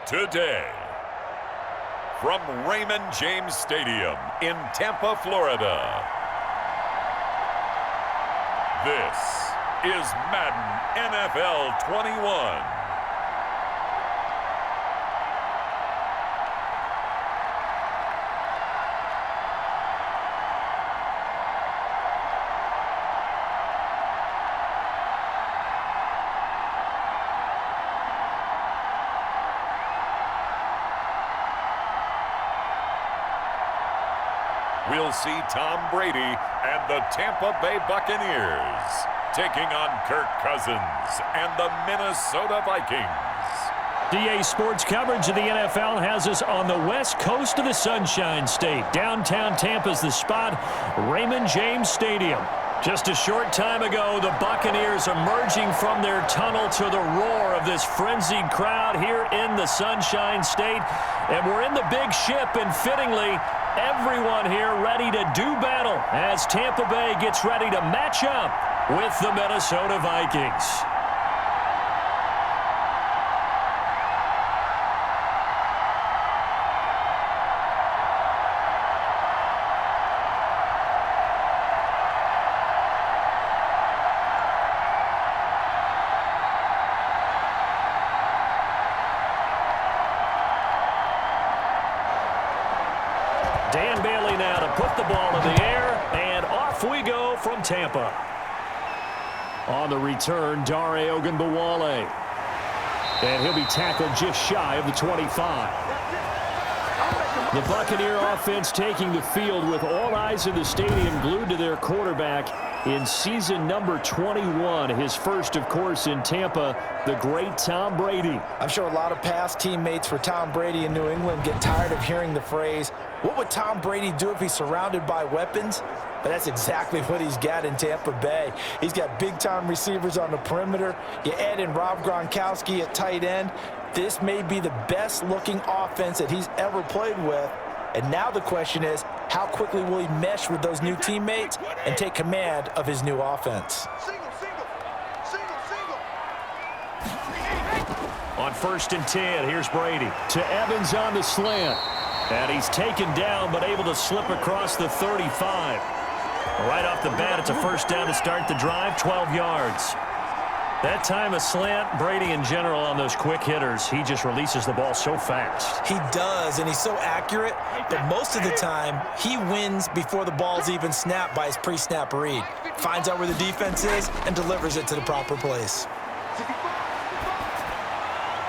today. From Raymond James Stadium in Tampa, Florida, this is Madden NFL 21. We'll see Tom Brady and the Tampa Bay Buccaneers taking on Kirk Cousins and the Minnesota Vikings. DA Sports coverage of the NFL has us on the west coast of the Sunshine State. Downtown Tampa's the spot, Raymond James Stadium. Just a short time ago, the Buccaneers emerging from their tunnel to the roar of this frenzied crowd here in the Sunshine State. And we're in the big ship, and fittingly, everyone here ready to do battle as Tampa Bay gets ready to match up with the Minnesota Vikings. Dan Bailey now to put the ball in the air, and off we go from Tampa. On the return, Dare Ogunbowale. And he'll be tackled just shy of the 25. The Buccaneer offense taking the field with all eyes in the stadium glued to their quarterback in season number 21. His first, of course, in Tampa, the great Tom Brady. I'm sure a lot of past teammates for Tom Brady in New England get tired of hearing the phrase, what would Tom Brady do if he's surrounded by weapons? But that's exactly what he's got in Tampa Bay. He's got big-time receivers on the perimeter. You add in Rob Gronkowski at tight end. This may be the best-looking offense that he's ever played with. And now the question is, how quickly will he mesh with those new teammates and take command of his new offense? On 1st and 10, here's Brady to Evans on the slant. And he's taken down but able to slip across the 35. Right off the bat, it's a first down to start the drive, 12 yards. That time a slant, Brady in general on those quick hitters, he just releases the ball so fast. He does, and he's so accurate, but most of the time, he wins before the ball's even snapped by his pre-snap read. Finds out where the defense is and delivers it to the proper place.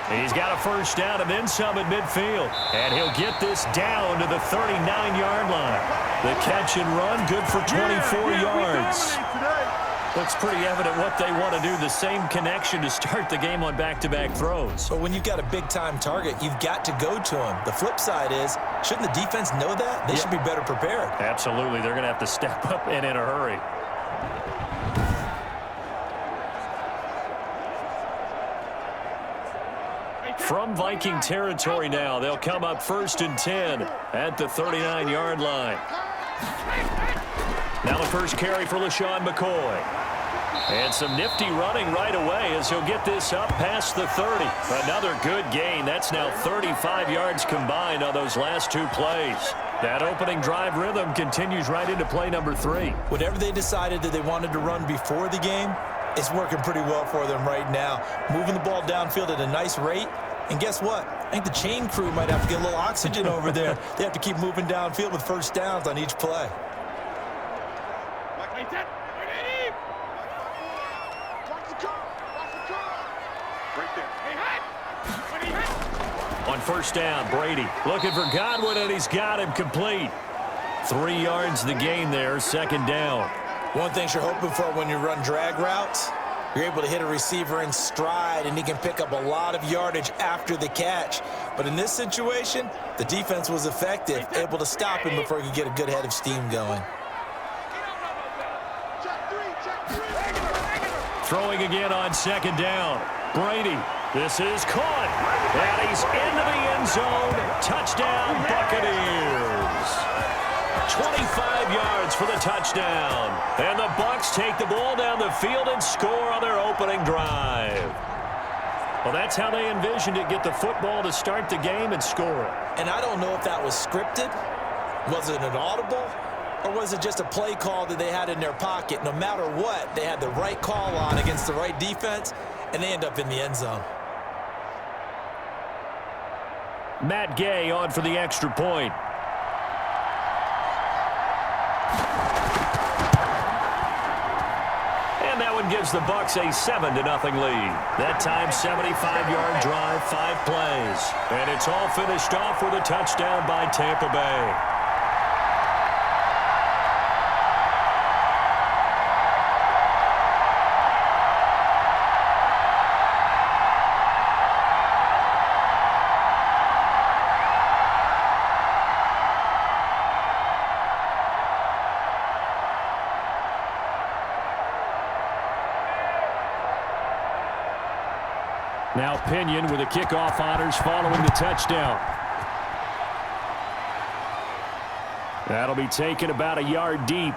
He's got a first down and then some at midfield. And he'll get this down to the 39-yard line. The catch and run, good for 24 yards. Looks pretty evident what they want to do. The same connection to start the game on back-to-back throws. But when you've got a big-time target, you've got to go to him. The flip side is, shouldn't the defense know that? They should be better prepared. Absolutely. They're going to have to step up and in a hurry. From Viking territory now, they'll come up 1st and 10 at the 39-yard line. Now the first carry for LaShawn McCoy. And some nifty running right away as he'll get this up past the 30. Another good gain. That's now 35 yards combined on those last two plays. That opening drive rhythm continues right into play number 3. Whatever they decided that they wanted to run before the game, it's working pretty well for them right now. Moving the ball downfield at a nice rate. And guess what? I think the chain crew might have to get a little oxygen over there. They have to keep moving downfield with first downs on each play. On first down, Brady looking for Godwin, and he's got him complete. 3 yards the gain there, 2nd down. One thing you're hoping for when you run drag routes, you're able to hit a receiver in stride, and he can pick up a lot of yardage after the catch. But in this situation, the defense was effective, able to stop him before he could get a good head of steam going. Throwing again on 2nd down. Brady, this is caught, and he's into the end zone. Touchdown, Buccaneers. 25 yards for the touchdown. And the Bucs take the ball down the field and score on their opening drive. Well, that's how they envisioned it, get the football to start the game and score it. And I don't know if that was scripted. Was it an audible? Or was it just a play call that they had in their pocket? No matter what, they had the right call on against the right defense, and they end up in the end zone. Matt Gay on for the extra point. And that one gives the Bucs a 7-0 lead. That time, 75-yard drive, 5 plays. And it's all finished off with a touchdown by Tampa Bay. Now Pinion with the kickoff honors following the touchdown. That'll be taken about a yard deep.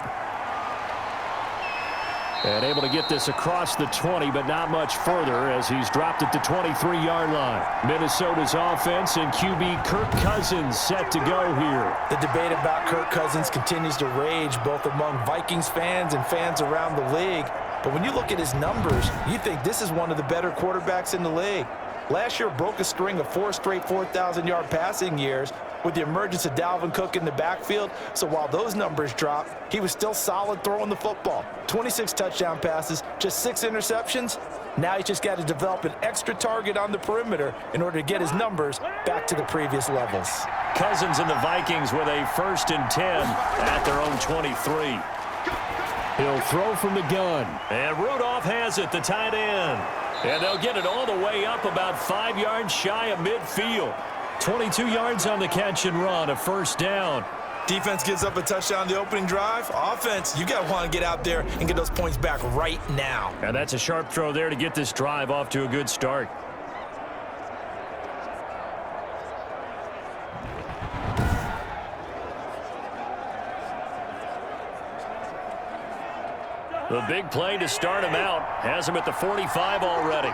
And able to get this across the 20, but not much further as he's dropped at the 23-yard line. Minnesota's offense and QB Kirk Cousins set to go here. The debate about Kirk Cousins continues to rage both among Vikings fans and fans around the league. But when you look at his numbers, you think this is one of the better quarterbacks in the league. Last year broke a string of 4 straight 4,000-yard passing years with the emergence of Dalvin Cook in the backfield. So while those numbers dropped, he was still solid throwing the football. 26 touchdown passes, just 6 interceptions. Now he's just got to develop an extra target on the perimeter in order to get his numbers back to the previous levels. Cousins and the Vikings with a 1st and 10 at their own 23. He'll throw from the gun. And Rudolph has it, the tight end. And they'll get it all the way up about 5 yards shy of midfield. 22 yards on the catch and run, a 1st down. Defense gives up a touchdown the opening drive. Offense, you got to want to get out there and get those points back right now. And that's a sharp throw there to get this drive off to a good start. The big play to start him out. Has him at the 45 already.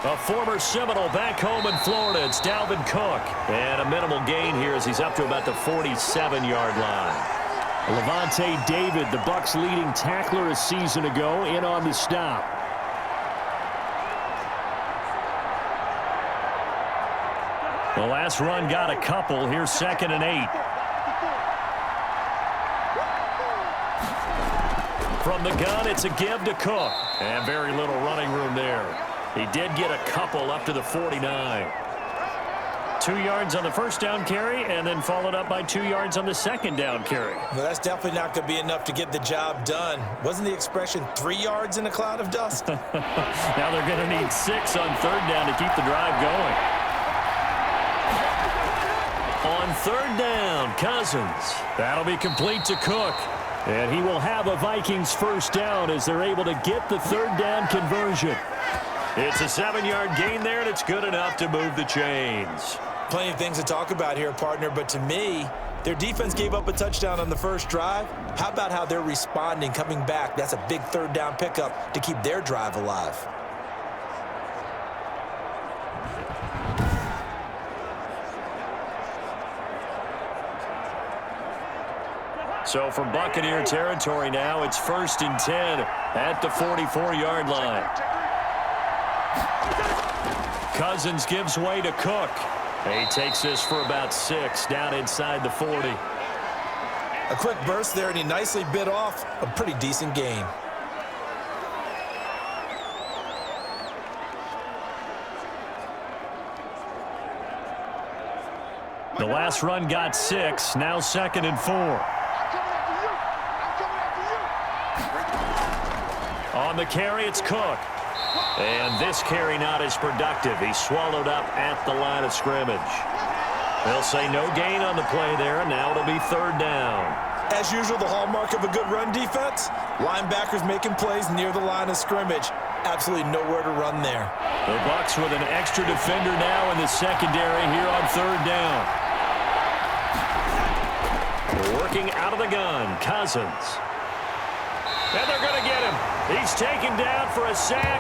A former Seminole back home in Florida. It's Dalvin Cook. And a minimal gain here as he's up to about the 47-yard line. Levante David, the Bucs' leading tackler a season ago, in on the stop. The last run got a couple. Here's 2nd and 8. From the gun, it's a give to Cook. And very little running room there. He did get a couple up to the 49. 2 yards on the 1st down carry, and then followed up by 2 yards on the 2nd down carry. Well, that's definitely not going to be enough to get the job done. Wasn't the expression 3 yards in a cloud of dust? Now they're going to need 6 on 3rd down to keep the drive going. On 3rd down, Cousins. That'll be complete to Cook. And he will have a Vikings 1st down as they're able to get the 3rd down conversion. It's a 7-yard gain there, and it's good enough to move the chains. Plenty of things to talk about here, partner, but to me, their defense gave up a touchdown on the 1st drive. How about how they're responding, coming back? That's a big 3rd down pickup to keep their drive alive. So from Buccaneer territory now, it's 1st and 10 at the 44-yard line. Cousins gives way to Cook. He takes this for about 6 down inside the 40. A quick burst there, and he nicely bit off a pretty decent gain. The last run got 6, now 2nd and 4. On the carry, it's Cook. And this carry not as productive. He's swallowed up at the line of scrimmage. They'll say no gain on the play there, and now it'll be 3rd down. As usual, the hallmark of a good run defense, linebackers making plays near the line of scrimmage. Absolutely nowhere to run there. The Bucs with an extra defender now in the secondary here on 3rd down. Working out of the gun, Cousins. And they're going to get him. He's taken down for a sack,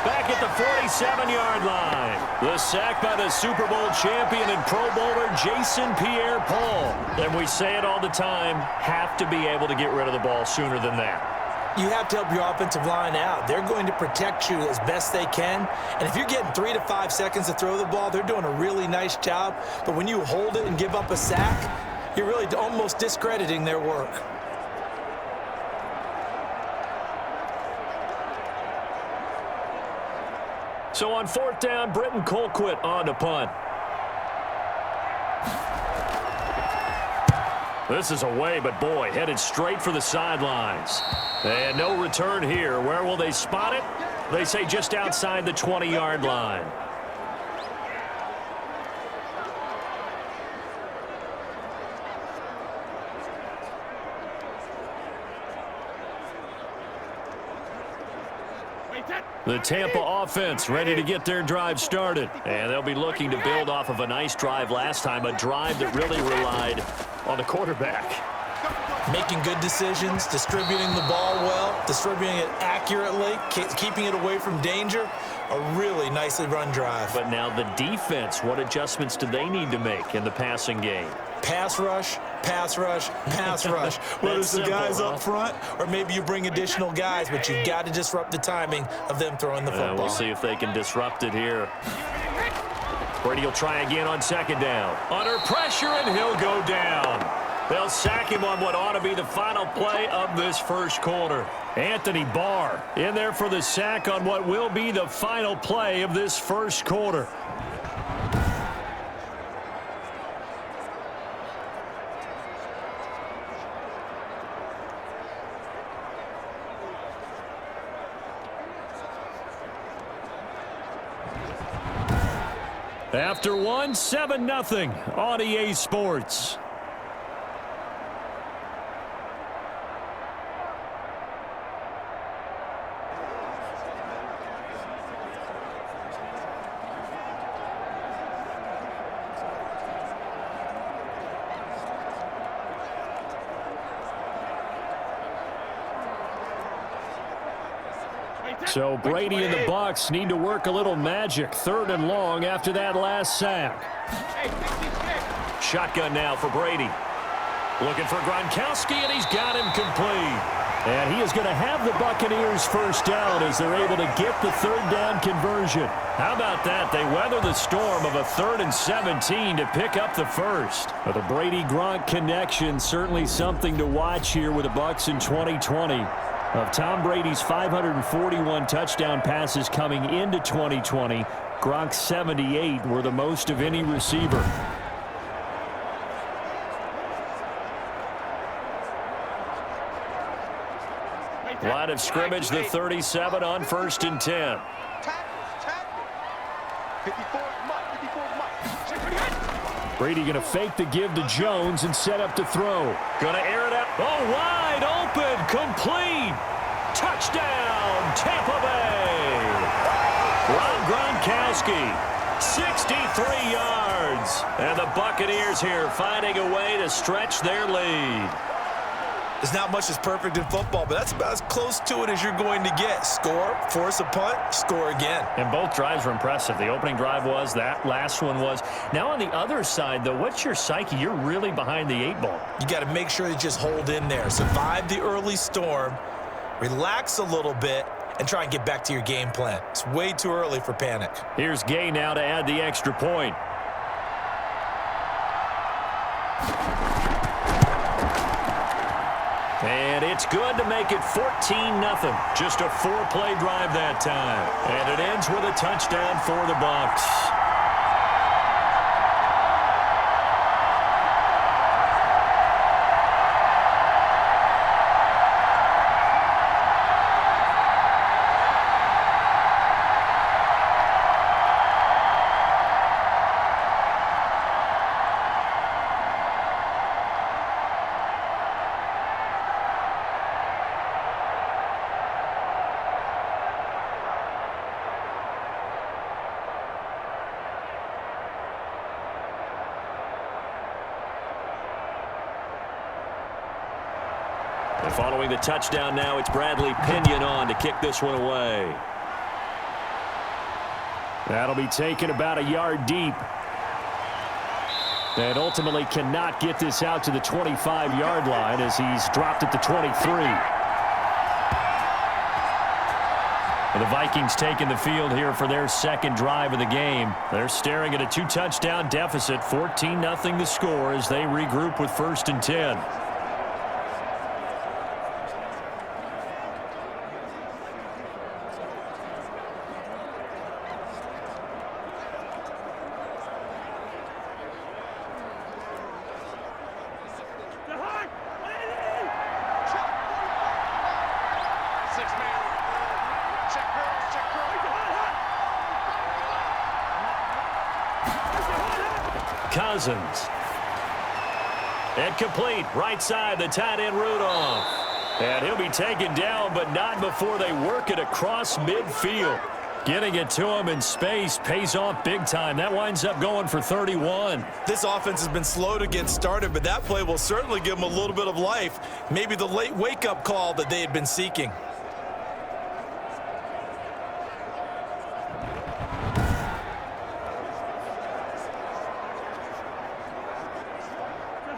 back at the 47-yard line. The sack by the Super Bowl champion and Pro Bowler Jason Pierre-Paul. And we say it all the time, have to be able to get rid of the ball sooner than that. You have to help your offensive line out. They're going to protect you as best they can. And if you're getting 3 to 5 seconds to throw the ball, they're doing a really nice job. But when you hold it and give up a sack, you're really almost discrediting their work. So on 4th down, Britton Colquitt on to punt. This is away, but boy, headed straight for the sidelines. And no return here. Where will they spot it? They say just outside the 20-yard line. The Tampa offense ready to get their drive started. And they'll be looking to build off of a nice drive last time, a drive that really relied on the quarterback. Making good decisions, distributing the ball well, distributing it accurately, keeping it away from danger. A really nicely run drive. But now the defense, what adjustments do they need to make in the passing game? Pass rush, pass rush, pass rush. Whether it's the guys up front or maybe you bring additional guys, but you've got to disrupt the timing of them throwing the football. We'll see if they can disrupt it here. Brady will try again on 2nd down. Under pressure, and he'll go down. They'll sack him on what ought to be the final play of this first quarter. Anthony Barr in there for the sack on what will be the final play of this first quarter. After one, 7-0 on EA Sports. So Brady and the Bucs need to work a little magic. 3rd and long after that last sack. Shotgun now for Brady. Looking for Gronkowski, and he's got him complete. And he is going to have the Buccaneers first down as they're able to get the 3rd down conversion. How about that? They weather the storm of a 3rd and 17 to pick up the first. But the Brady-Gronk connection, certainly something to watch here with the Bucs in 2020. Of Tom Brady's 541 touchdown passes coming into 2020, Gronk's 78 were the most of any receiver. Line of scrimmage, the 37 on 1st and 10. Brady going to fake the give to Jones and set up to throw. Going to air it out. Oh, wide open, complete. Touchdown, Tampa Bay. Rob Gronkowski, 63 yards. And the Buccaneers here finding a way to stretch their lead. There's not much that's perfect in football, but that's about as close to it as you're going to get. Score, force a punt, score again. And both drives were impressive. The opening drive was, that last one was. Now on the other side, though, what's your psyche? You're really behind the 8 ball. You got to make sure you just hold in there. Survive the early storm, relax a little bit, and try and get back to your game plan. It's way too early for panic. Here's Gay now to add the extra point. And it's good to make it 14-0. Just a 4-play drive that time. And it ends with a touchdown for the Bucs. Following the touchdown now, it's Bradley Pinion on to kick this one away. That'll be taken about a yard deep. And ultimately cannot get this out to the 25-yard line as he's dropped at the 23. The Vikings taking the field here for their second drive of the game. They're staring at a 2-touchdown deficit, 14-0 the score as they regroup with 1st and 10. Cousins. Incomplete. Right side, the tight end Rudolph. And he'll be taken down, but not before they work it across midfield. Getting it to him in space pays off big time. That winds up going for 31. This offense has been slow to get started, but that play will certainly give them a little bit of life. Maybe the late wake-up call that they had been seeking.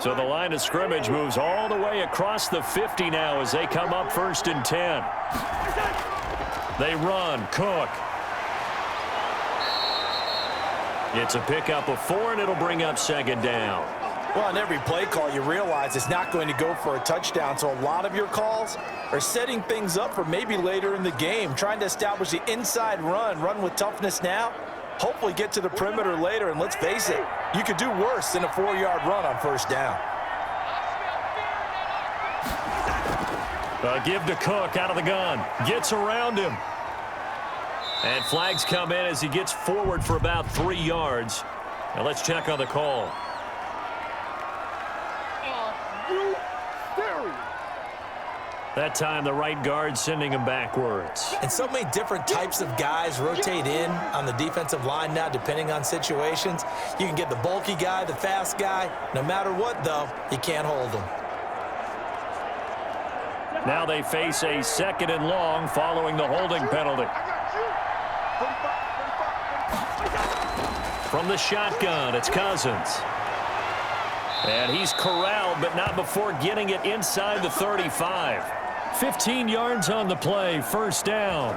So the line of scrimmage moves all the way across the 50 now as they come up 1st and 10. They run. Cook. It's a pickup of 4, and it'll bring up 2nd down. Well, on every play call, you realize it's not going to go for a touchdown, so a lot of your calls are setting things up for maybe later in the game, trying to establish the inside run with toughness now, hopefully get to the perimeter later, and let's face it, you could do worse than a 4-yard run on 1st down. Give to Cook out of the gun. Gets around him. And flags come in as he gets forward for about 3 yards. Now let's check on the call. That time the right guard sending him backwards. And so many different types of guys rotate in on the defensive line now depending on situations. You can get the bulky guy, the fast guy. No matter what, though, you can't hold them. Now they face a 2nd and long following the holding penalty. From the shotgun, it's Cousins. And he's corralled, but not before getting it inside the 35. 15 yards on the play, 1st down.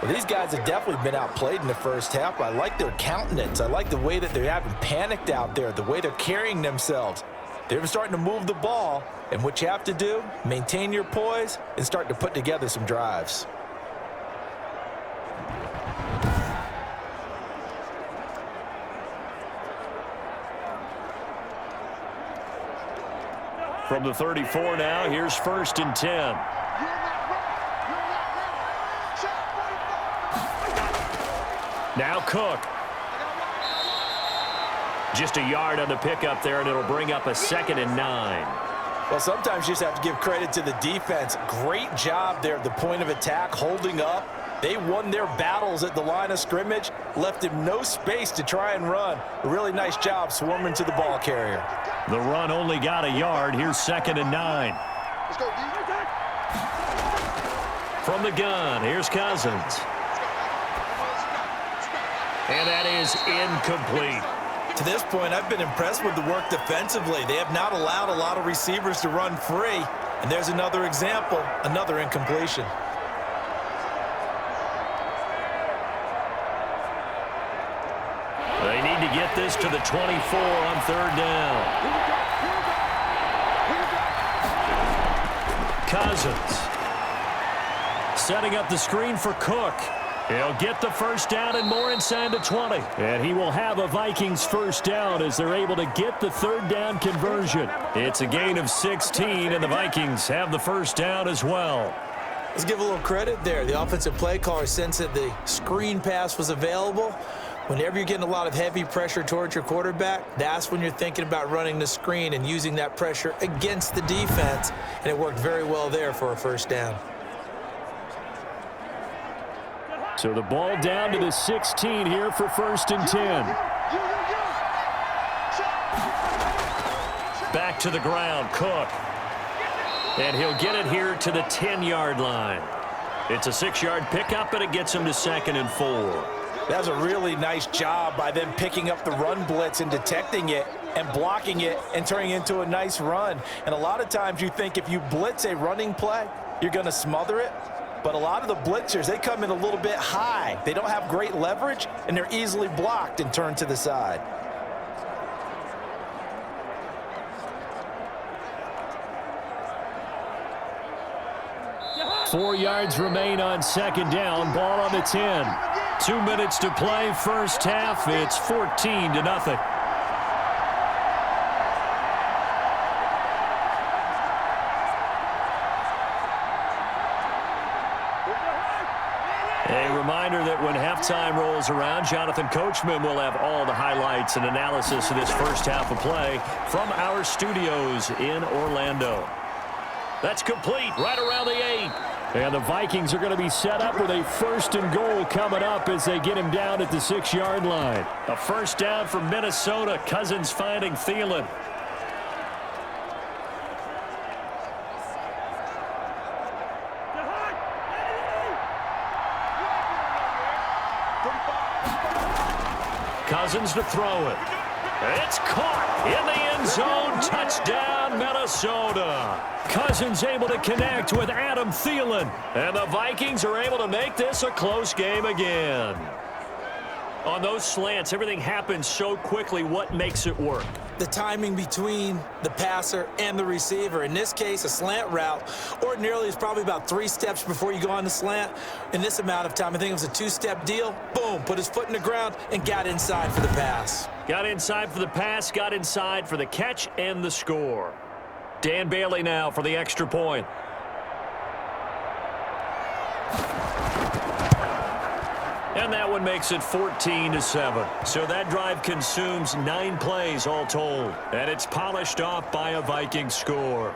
Well, these guys have definitely been outplayed in the first half. I like their countenance. I like the way that they're having panicked out there, the way they're carrying themselves. They're starting to move the ball, and what you have to do, maintain your poise and start to put together some drives. From the 34 now, here's 1st and 10. Now Cook. Just a yard on the pickup there, and it'll bring up a 2nd and 9. Well, sometimes you just have to give credit to the defense. Great job there at the point of attack, holding up. They won their battles at the line of scrimmage, left him no space to try and run. A really nice job swarming to the ball carrier. The run only got a yard. Here's 2nd and 9. Let's go, D. From the gun, here's Cousins. And that is incomplete. To this point, I've been impressed with the work defensively. They have not allowed a lot of receivers to run free. And there's another example, another incompletion. They need to get this to the 24 on 3rd down. Cousins setting up the screen for Cook. He'll get the 1st down and more inside the 20. And he will have a Vikings 1st down as they're able to get the 3rd down conversion. It's a gain of 16, and the Vikings have the 1st down as well. Let's give a little credit there. The offensive play caller sensed that the screen pass was available. Whenever you're getting a lot of heavy pressure towards your quarterback, that's when you're thinking about running the screen and using that pressure against the defense. And it worked very well there for a 1st down. So the ball down to the 16 here for 1st and 10. Back to the ground, Cook. And he'll get it here to the 10-yard line. It's a 6-yard pickup, and it gets him to 2nd and 4. That's a really nice job by them picking up the run blitz and detecting it and blocking it and turning it into a nice run. And a lot of times you think if you blitz a running play, you're going to smother it. But a lot of the blitzers, they come in a little bit high. They don't have great leverage, and they're easily blocked and turned to the side. Four yards remain on second down. Ball on the 10. 2 minutes to play first half. It's 14-0. A reminder that when halftime rolls around, Jonathan Coachman will have all the highlights and analysis of this first half of play from our studios in Orlando. That's complete right around the 8. And the Vikings are going to be set up with a 1st and goal coming up as they get him down at the 6-yard line. A first down for Minnesota. Cousins finding Thielen. Cousins to throw it. It's caught in the end zone. Touchdown, Minnesota. Cousins able to connect with Adam Thielen. And the Vikings are able to make this a close game again. On those slants, everything happens so quickly. What makes it work? The timing between the passer and the receiver. In this case, a slant route ordinarily is probably about 3 steps before you go on the slant. In this amount of time, I think it was a 2-step deal. Boom, put his foot in the ground and got inside for the pass. Got inside for the pass, got inside for the catch and the score. Dan Bailey now for the extra point. And that one makes it 14-7. So that drive consumes 9 plays all told. And it's polished off by a Viking score.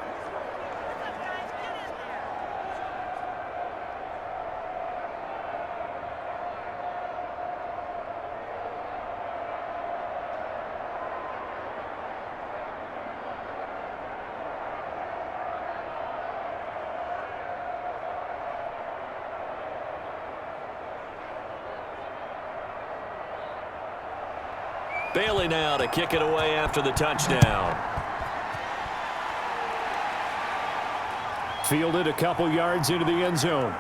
Bailey now to kick it away after the touchdown. Fielded a couple yards into the end zone.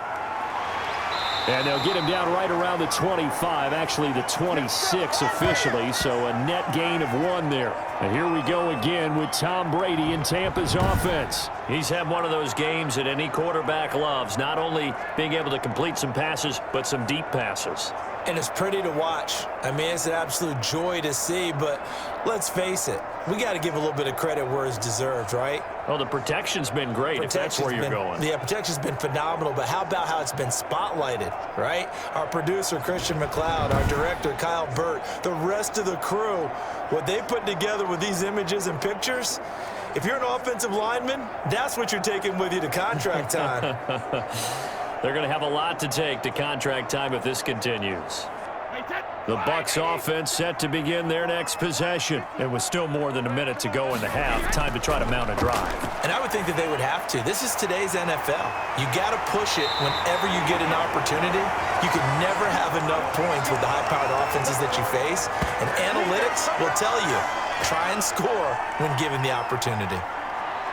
And they'll get him down right around the 25, actually the 26 officially, so a net gain of 1 there. And here we go again with Tom Brady in Tampa's offense. He's had one of those games that any quarterback loves, not only being able to complete some passes, but some deep passes. And it's pretty to watch. I mean, it's an absolute joy to see, but let's face it, we got to give a little bit of credit where it's deserved, right? Oh, the protection's been great, if that's where you're going. Yeah, protection's been phenomenal, but how about how it's been spotlighted, right? Our producer, Christian McLeod, our director, Kyle Burt, the rest of the crew, what they put together with these images and pictures, if you're an offensive lineman, that's what you're taking with you to contract time. They're going to have a lot to take to contract time if this continues. The Bucs offense set to begin their next possession. It was still more than a minute to go in the half. Time to try to mount a drive. And I would think that they would have to. This is today's NFL. You got to push it whenever you get an opportunity. You can never have enough points with the high-powered offenses that you face. And analytics will tell you, try and score when given the opportunity.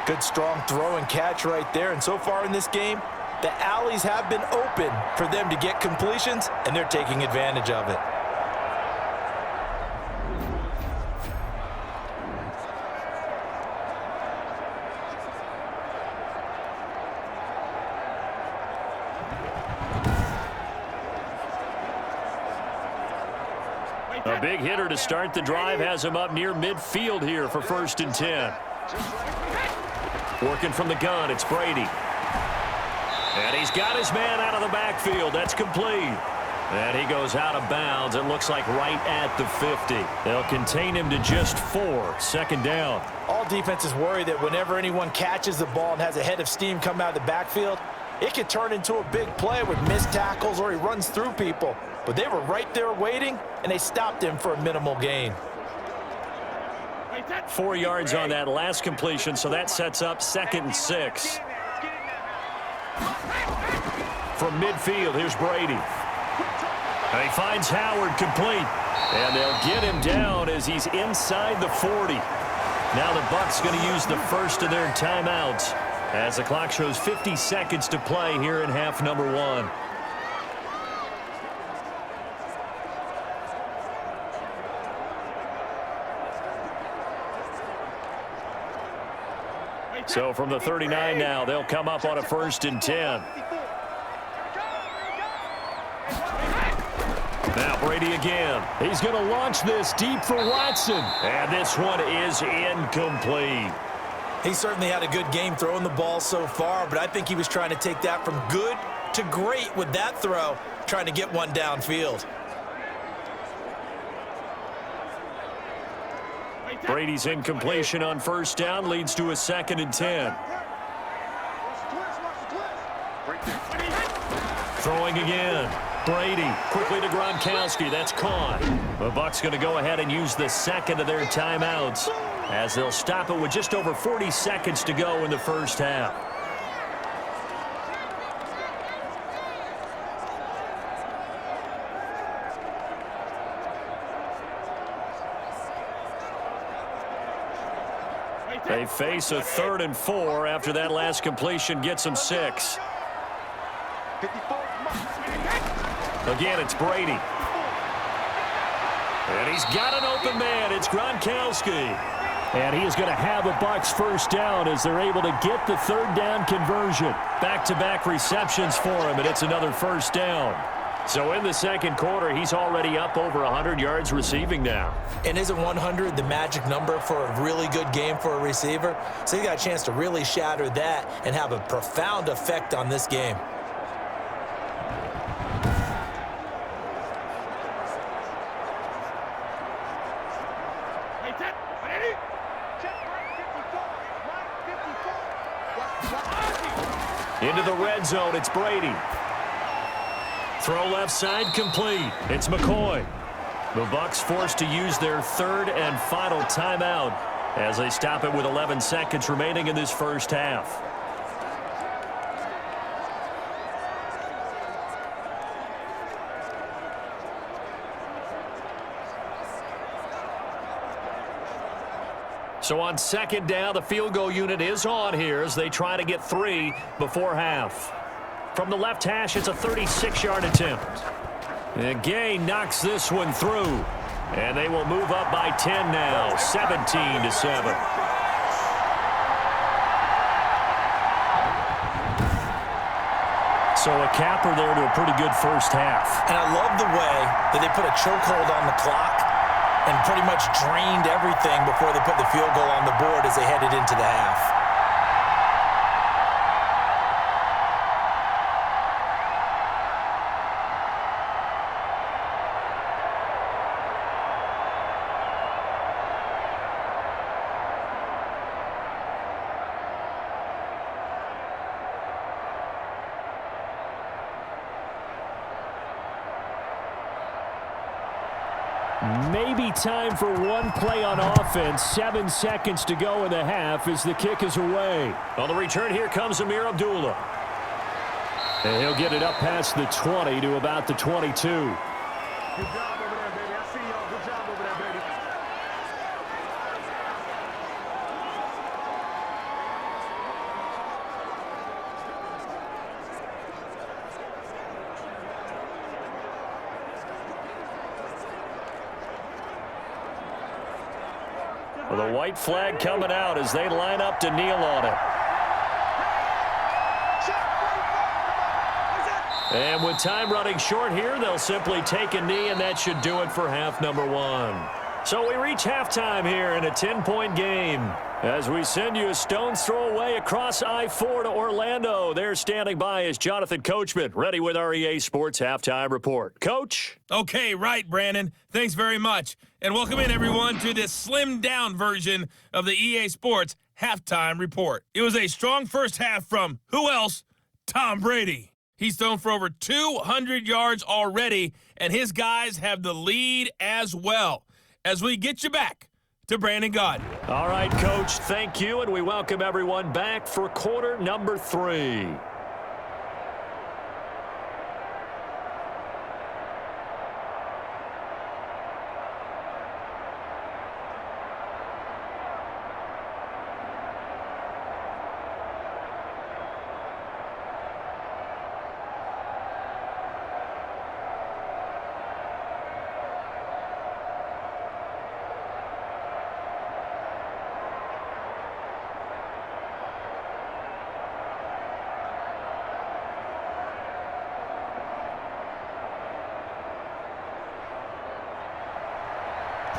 Good, strong throw and catch right there. And so far in this game, the alleys have been open for them to get completions, and they're taking advantage of it. A big hitter to start the drive has him up near midfield here for 1st and 10. Working from the gun, it's Brady. And he's got his man out of the backfield. That's complete. And he goes out of bounds. It looks like right at the 50. They'll contain him to just 4. 2nd down. All defenses worry that whenever anyone catches the ball and has a head of steam come out of the backfield, it could turn into a big play with missed tackles or he runs through people. But they were right there waiting, and they stopped him for a minimal gain. 4 yards on that last completion, so that sets up 2nd and 6. From midfield, here's Brady. And he finds Howard complete. And they'll get him down as he's inside the 40. Now the Bucs going to use the first of their timeouts as the clock shows 50 seconds to play here in half number 1. So from the 39 now, they'll come up on a 1st and 10. Now Brady again. He's going to launch this deep for Watson. And this one is incomplete. He certainly had a good game throwing the ball so far, but I think he was trying to take that from good to great with that throw, trying to get one downfield. Brady's incompletion on 1st down leads to a 2nd and 10. Throwing again. Brady quickly to Gronkowski. That's caught. The Bucs going to go ahead and use the 2nd of their timeouts as they'll stop it with just over 40 seconds to go in the 1st half. They face a 3rd and 4 after that last completion gets them 6. Again, it's Brady. And he's got an open man. It's Gronkowski. And he is going to have a Bucs 1st down as they're able to get the 3rd down conversion. Back-to-back receptions for him, and it's another 1st down. So in the 2nd quarter, he's already up over 100 yards receiving now. And isn't 100 the magic number for a really good game for a receiver? So he got a chance to really shatter that and have a profound effect on this game. Into the red zone, it's Brady. Throw left side complete. It's McCoy. The Bucs forced to use their 3rd and final timeout as they stop it with 11 seconds remaining in this 1st half. So on 2nd down, the field goal unit is on here as they try to get 3 before half. From the left hash, it's a 36-yard attempt. And Gay knocks this one through. And they will move up by 10 now, 17-7. So a capper there to a pretty good 1st half. And I love the way that they put a chokehold on the clock and pretty much drained everything before they put the field goal on the board as they headed into the half. Maybe time for one play on offense. 7 seconds to go in the half as the kick is away. On the return, here comes Amir Abdullah. And he'll get it up past the 20 to about the 22. Good job over there, baby. I see y'all. Good job over there, baby. Well, the white flag coming out as they line up to kneel on it. And with time running short here, they'll simply take a knee, and that should do it for half number 1. So we reach halftime here in a 10-point game as we send you a stone's throw away across I-4 to Orlando. There standing by is Jonathan Coachman, ready with our EA Sports Halftime Report. Coach? Okay, right, Brandon. Thanks very much. And welcome in, everyone, to this slimmed-down version of the EA Sports Halftime Report. It was a strong first half from who else? Tom Brady. He's thrown for over 200 yards already, and his guys have the lead as well. As we get you back to Brandon Gaudin. All right, Coach, thank you, and we welcome everyone back for quarter number 3.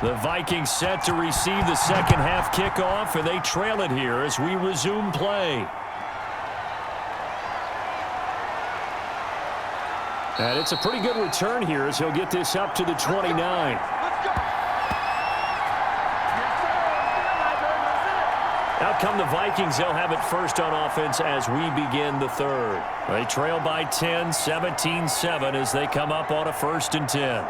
The Vikings set to receive the second half kickoff, and they trail it here as we resume play. And it's a pretty good return here as he'll get this up to the 29. Out come the Vikings. They'll have it first on offense as we begin the third. They trail by 10, 17-7 as they come up on a 1st and 10.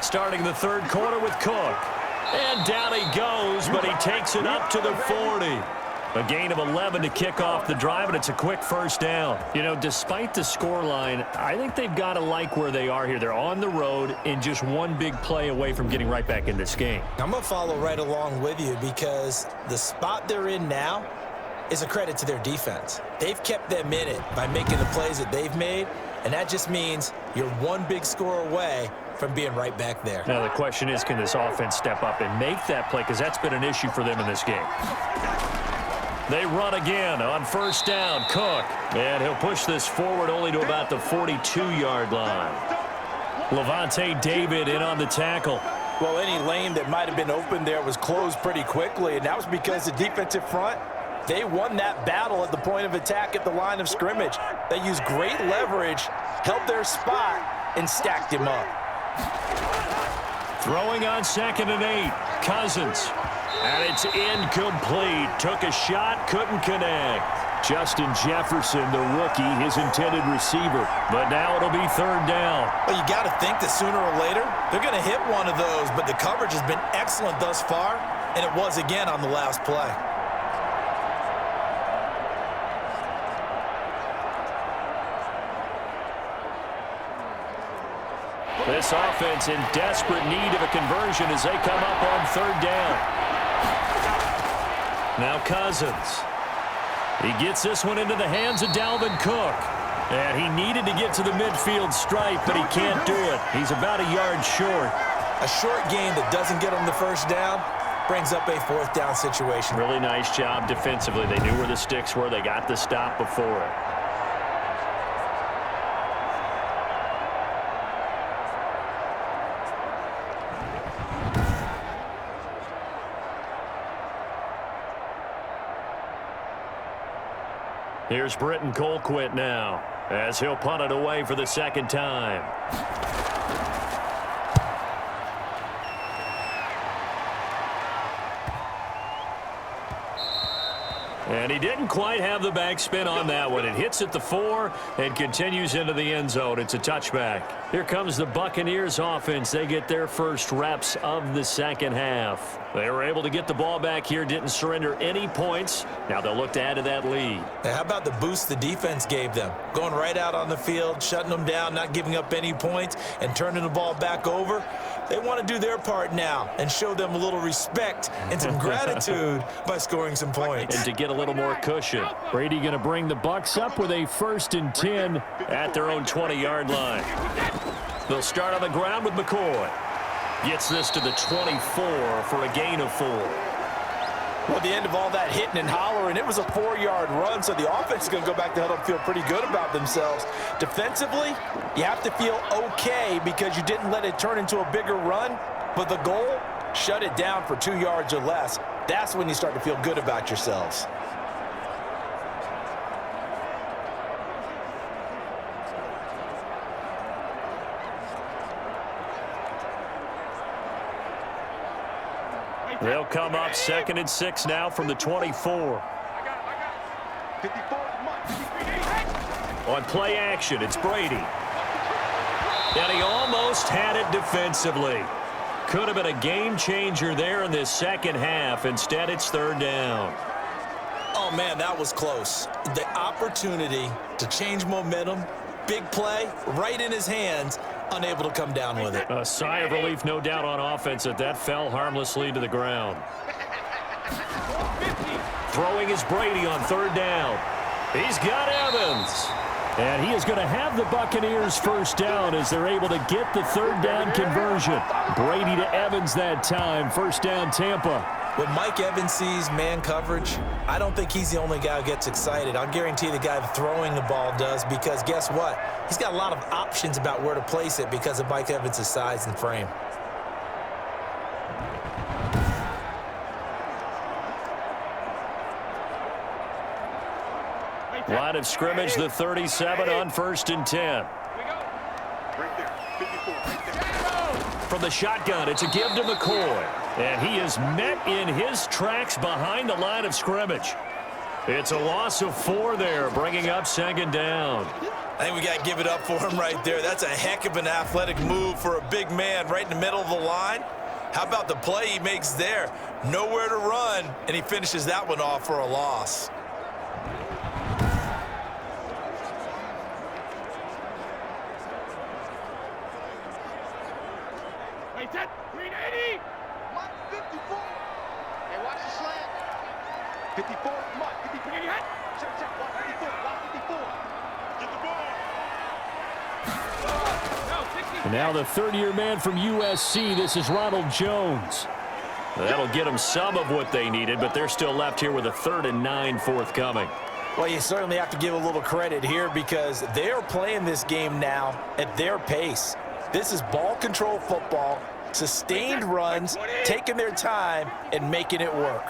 Starting the third quarter with Cook. And down he goes, but he takes it up to the 40. A gain of 11 to kick off the drive, and it's a quick first down. You know, despite the scoreline, I think they've got to like where they are here. They're on the road and just one big play away from getting right back in this game. I'm going to follow right along with you because the spot they're in now is a credit to their defense. They've kept them in it by making the plays that they've made, and that just means you're one big score away from being right back there. Now the question is, can this offense step up and make that play? Because that's been an issue for them in this game. They run again on first down. Cook. And he'll push this forward only to about the 42-yard line. Levante David in on the tackle. Well, any lane that might have been open there was closed pretty quickly, and that was because the defensive front, they won that battle at the point of attack at the line of scrimmage. They used great leverage, held their spot, and stacked him up. Throwing on 2nd and 8. Cousins. And it's incomplete. Took a shot, couldn't connect. Justin Jefferson, the rookie, his intended receiver. But now it'll be 3rd down. Well, you got to think that sooner or later, they're going to hit one of those, but the coverage has been excellent thus far, and it was again on the last play. This offense in desperate need of a conversion as they come up on 3rd down. Now Cousins. He gets this one into the hands of Dalvin Cook. And he needed to get to the midfield stripe, but he can't do it. He's about a yard short. A short gain that doesn't get him the first down brings up a 4th down situation. Really nice job defensively. They knew where the sticks were. They got the stop before it. Here's Britton Colquitt now as he'll punt it away for the 2nd time. And he didn't quite have the backspin on that one. It hits at the 4 and continues into the end zone. It's a touchback. Here comes the Buccaneers offense. They get their first reps of the 2nd half. They were able to get the ball back here, didn't surrender any points. Now they'll look to add to that lead. Now, how about the boost the defense gave them? Going right out on the field, shutting them down, not giving up any points, and turning the ball back over. They want to do their part now and show them a little respect and some gratitude by scoring some points. And to get a little more cushion, Brady going to bring the Bucs up with a 1st and 10 at their own 20-yard line. They'll start on the ground with McCoy. Gets this to the 24 for a gain of 4. Well, at the end of all that hitting and hollering, it was a 4-yard run, so the offense is going to go back to huddle and feel pretty good about themselves. Defensively, you have to feel okay because you didn't let it turn into a bigger run, but the goal, shut it down for 2 yards or less. That's when you start to feel good about yourselves. They'll come up 2nd and 6 now from the 24. On play action, it's Brady. And he almost had it defensively. Could have been a game changer there in this 2nd half. Instead, it's 3rd down. Oh, man, that was close. The opportunity to change momentum, big play, right in his hands, unable to come down with it. A sigh of relief, no doubt, on offense that fell harmlessly to the ground. Throwing is Brady on 3rd down. He's got Evans. And he is going to have the Buccaneers first down as they're able to get the third down conversion. Brady to Evans that time. First down, Tampa. When Mike Evans sees man coverage, I don't think he's the only guy who gets excited. I'll guarantee the guy throwing the ball does, because guess what? He's got a lot of options about where to place it because of Mike Evans' size and frame. Line of scrimmage, the 37 on 1st and 10. Right there, 54, right there. From the shotgun, it's a give to McCoy. And he is met in his tracks behind the line of scrimmage. It's a loss of 4 there, bringing up 2nd down. I think we got to give it up for him right there. That's a heck of an athletic move for a big man right in the middle of the line. How about the play he makes there? Nowhere to run, and he finishes that one off for a loss. Hey, Ted, 380. 54. Hey, watch the slant. 54, come on, 54. Check, watch 54, watch 54. Get the ball. And now the third-year man from USC, this is Ronald Jones. That'll get them some of what they needed, but they're still left here with a 3rd and 9 forthcoming. Well, you certainly have to give a little credit here because they're playing this game now at their pace. This is ball control football, sustained runs, taking their time, and making it work.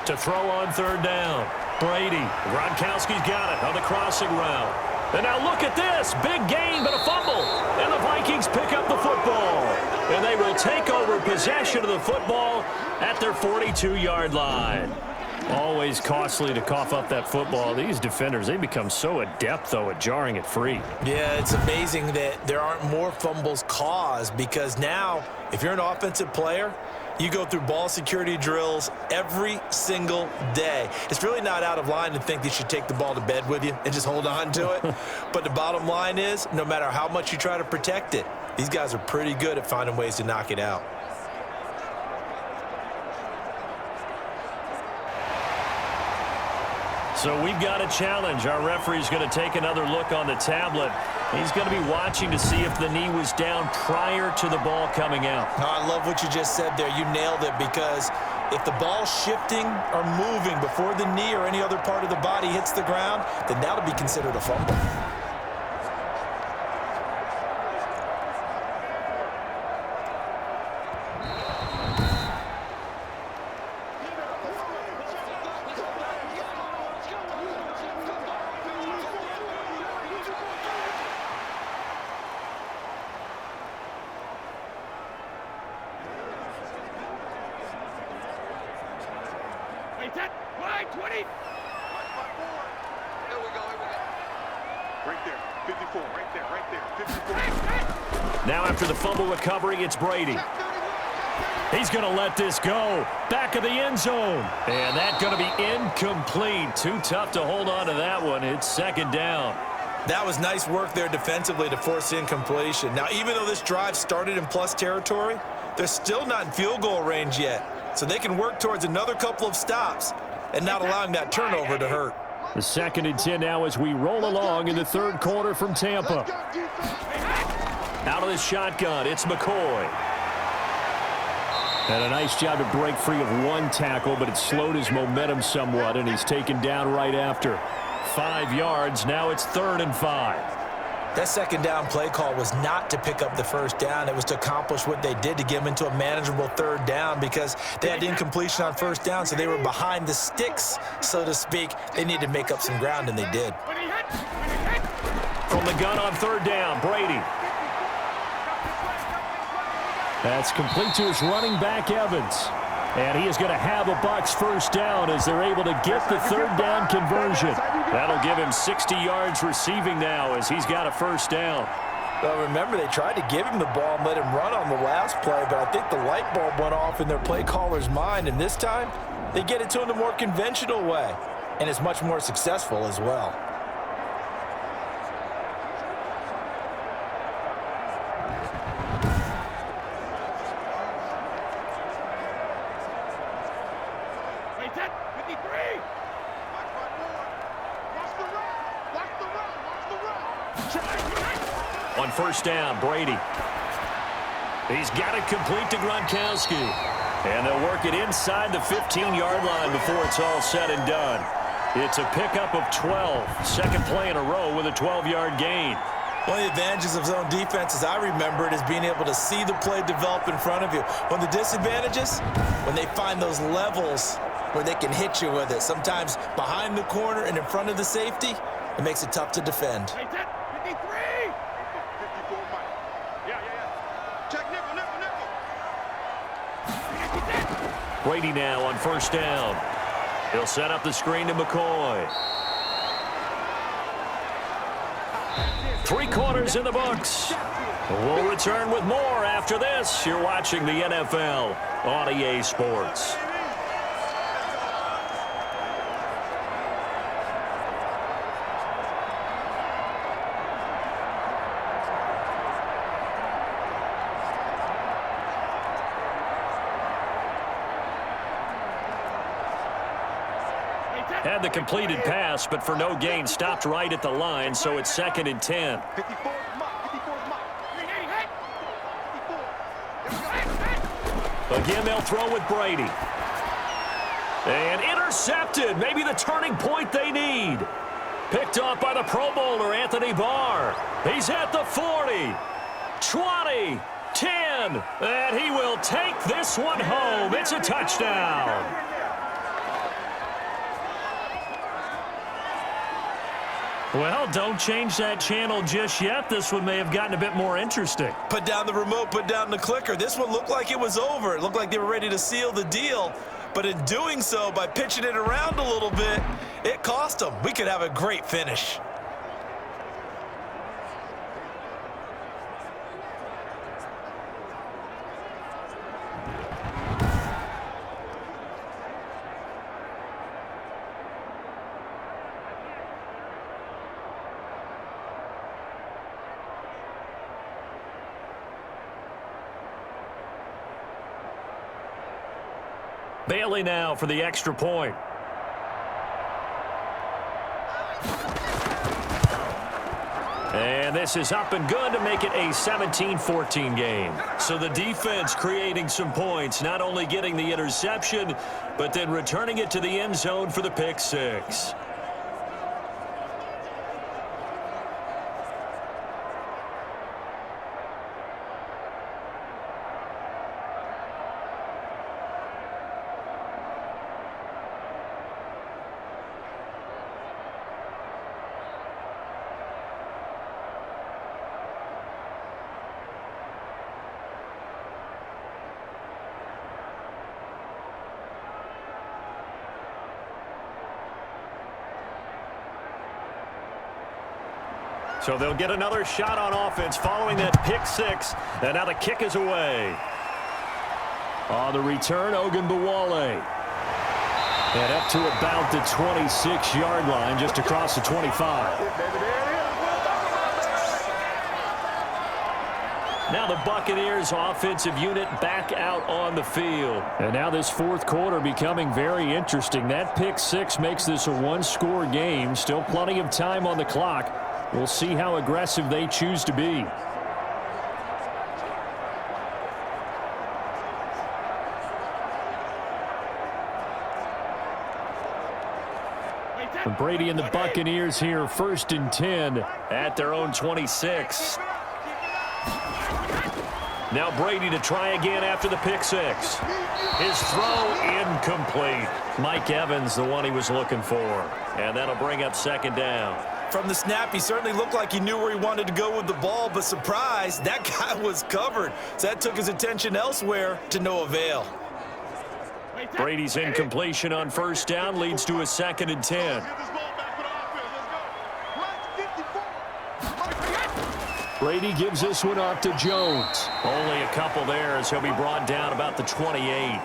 To throw on 3rd down, Brady. Gronkowski's got it on the crossing route. And now look at this. Big gain, but a fumble. And the Vikings pick up the football. And they will take over possession of the football at their 42-yard line. Always costly to cough up that football. These defenders, they become so adept, though, at jarring it free. Yeah, it's amazing that there aren't more fumbles caused because now, if you're an offensive player, you go through ball security drills every single day. It's really not out of line to think you should take the ball to bed with you and just hold on to it. But the bottom line is, no matter how much you try to protect it, these guys are pretty good at finding ways to knock it out. So we've got a challenge. Our referee's going to take another look on the tablet. He's going to be watching to see if the knee was down prior to the ball coming out. No, I love what you just said there. You nailed it, because if the ball's shifting or moving before the knee or any other part of the body hits the ground, then that'll be considered a fumble. Hey, Ted, wide 20. Here we go. Right there, 54, right there, 54. Now after the fumble recovery, it's Brady. He's going to let this go. Back of the end zone. And that's going to be incomplete. Too tough to hold on to that one. It's 2nd down. That was nice work there defensively to force incompletion. Now, even though this drive started in plus territory, they're still not in field goal range yet. So they can work towards another couple of stops and not allowing that turnover to hurt. The 2nd and 10 now as we roll along in the 3rd quarter from Tampa. Out of the shotgun, it's McCoy. And a nice job to break free of one tackle, but it slowed his momentum somewhat, and he's taken down right after. 5 yards, now it's 3rd and 5. That 2nd down play call was not to pick up the 1st down. It was to accomplish what they did to get them into a manageable 3rd down because they had incompletion on 1st down, so they were behind the sticks, so to speak. They needed to make up some ground, and they did. From the gun on 3rd down, Brady. That's complete to his running back, Evans. And he is going to have a Bucs first down as they're able to get the 3rd down conversion. That'll give him 60 yards receiving now as he's got a 1st down. Well, remember, they tried to give him the ball and let him run on the last play, but I think the light bulb went off in their play caller's mind, and this time they get it to him the more conventional way, and it's much more successful as well. Hey, Ted, 53. Watch my board. Watch the run. Watch the run. Watch the run. On first down, Brady. He's got it complete to Gronkowski. And they'll work it inside the 15-yard line before it's all said and done. It's a pickup of 12. Second play in a row with a 12-yard gain. One of the advantages of zone defense, as I remember it, is being able to see the play develop in front of you. One of the disadvantages, when they find those levels where they can hit you with it, sometimes behind the corner and in front of the safety, it makes it tough to defend. 53. 54, Mike. Yeah. Check nickel. Brady now on first down. He'll set up the screen to McCoy. 3 quarters in the books. We'll return with more after this. You're watching the NFL on EA Sports. Had the completed pass, but for no gain, stopped right at the line, so it's 2nd and 10. 54, Mike. 54. Again, they'll throw with Brady. And intercepted. Maybe the turning point they need. Picked off by the Pro Bowler, Anthony Barr. He's at the 40, 20, 10. And he will take this one home. It's a touchdown. Well, don't change that channel just yet. This one may have gotten a bit more interesting. Put down the remote, put down the clicker. This one looked like it was over. It looked like they were ready to seal the deal. But in doing so, by pitching it around a little bit, it cost them. We could have a great finish. Bailey now for the extra point. And this is up and good to make it a 17-14 game. So the defense creating some points, not only getting the interception, but then returning it to the end zone for the pick six. So they'll get another shot on offense following that pick six. And now the kick is away. On the return, Ogunbowale. And up to about the 26-yard line, just across the 25. Now the Buccaneers offensive unit back out on the field. And now this fourth quarter becoming very interesting. That pick six makes this a one-score game. Still plenty of time on the clock. We'll see how aggressive they choose to be. Brady and the Buccaneers here, 1st and 10 at their own 26. Now Brady to try again after the pick six. His throw incomplete. Mike Evans, the one he was looking for. And that'll bring up 2nd down. From the snap, he certainly looked like he knew where he wanted to go with the ball, but surprise, that guy was covered. So that took his attention elsewhere to no avail. Brady's incompletion on 1st down leads to a 2nd and 10. Brady gives this one off to Jones. Only a couple there as he'll be brought down about the 28.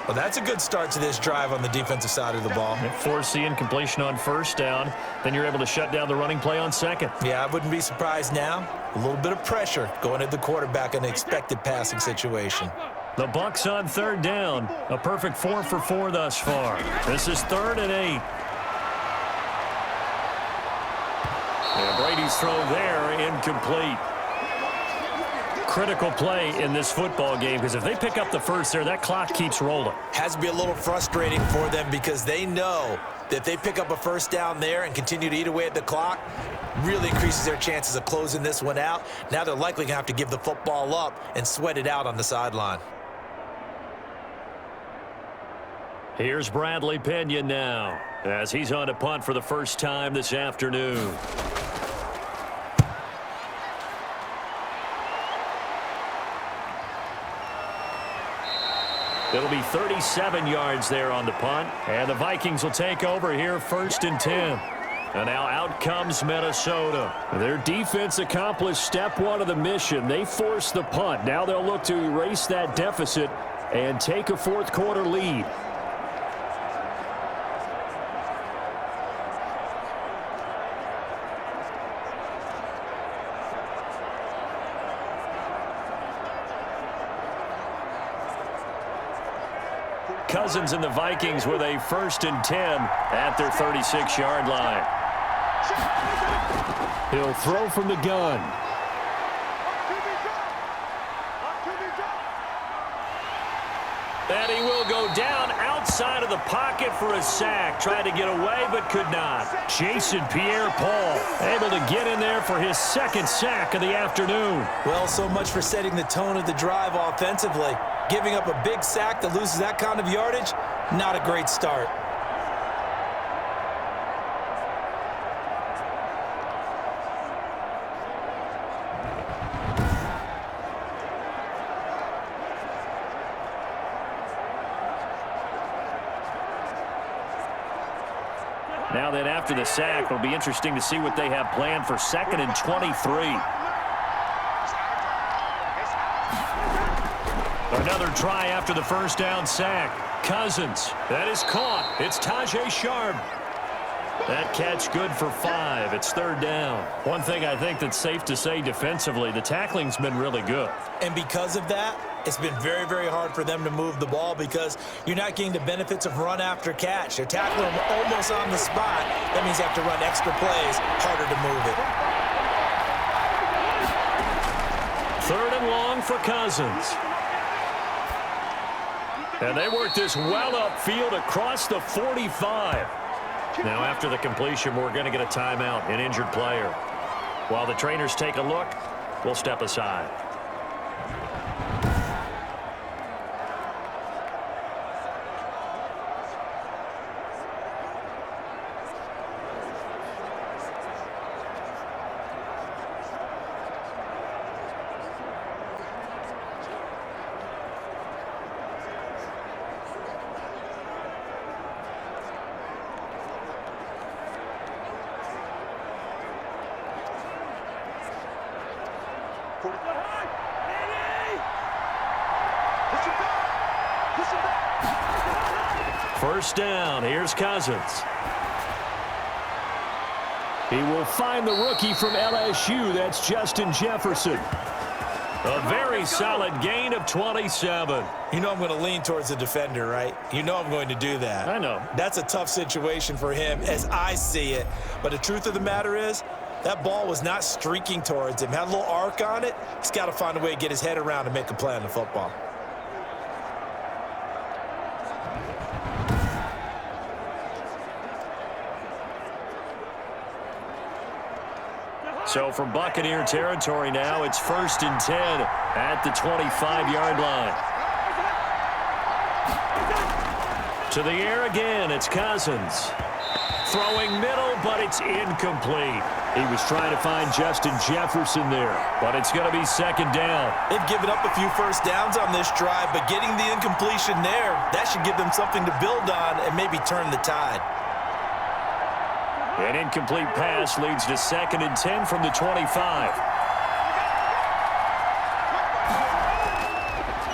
Well, that's a good start to this drive on the defensive side of the ball. Force the incompletion on 1st down. Then you're able to shut down the running play on 2nd. Yeah, I wouldn't be surprised now. A little bit of pressure going at the quarterback in an expected passing situation. The Bucs on third down. A perfect 4 for 4 thus far. This is 3rd and 8. And Brady's throw there, incomplete. Critical play in this football game, because if they pick up the first there, that clock keeps rolling. Has to be a little frustrating for them because they know that if they pick up a first down there and continue to eat away at the clock, really increases their chances of closing this one out. Now they're likely going to have to give the football up and sweat it out on the sideline. Here's Bradley Pena now, as he's on to punt for the first time this afternoon. It'll be 37 yards there on the punt, and the Vikings will take over here 1st and 10. And now out comes Minnesota. Their defense accomplished step 1 of the mission. They forced the punt. Now they'll look to erase that deficit and take a 4th quarter lead. Cousins and the Vikings with a 1st and 10 at their 36-yard line. He'll throw from the gun. And he will go down outside of the pocket for a sack. Tried to get away, but could not. Jason Pierre-Paul able to get in there for his 2nd sack of the afternoon. Well, so much for setting the tone of the drive offensively. Giving up a big sack that loses that kind of yardage, not a great start. Now then, after the sack, it'll be interesting to see what they have planned for 2nd and 23. Another try after the first down sack. Cousins. That is caught. It's Tajay Sharp. That catch good for 5. It's 3rd down. One thing I think that's safe to say defensively, the tackling's been really good. And because of that, it's been very, very hard for them to move the ball because you're not getting the benefits of run after catch. They're tackling them almost on the spot. That means you have to run extra plays, harder to move it. 3rd and long for Cousins. And they work this well upfield across the 45. Now after the completion, we're going to get a timeout, an injured player. While the trainers take a look, we'll step aside. First down. Here's Cousins. He will find the rookie from LSU. That's Justin Jefferson. A very solid gain of 27. You know I'm going to lean towards the defender, right? You know I'm going to do that. I know. That's a tough situation for him as I see it. But the truth of the matter is, that ball was not streaking towards him. Had a little arc on it. He's got to find a way to get his head around and make a play on the football. So from Buccaneer territory now, it's 1st and 10 at the 25-yard line. To the air again, it's Cousins. Throwing middle, but it's incomplete. He was trying to find Justin Jefferson there, but it's going to be 2nd down. They've given up a few first downs on this drive, but getting the incompletion there, that should give them something to build on and maybe turn the tide. An incomplete pass leads to 2nd and 10 from the 25.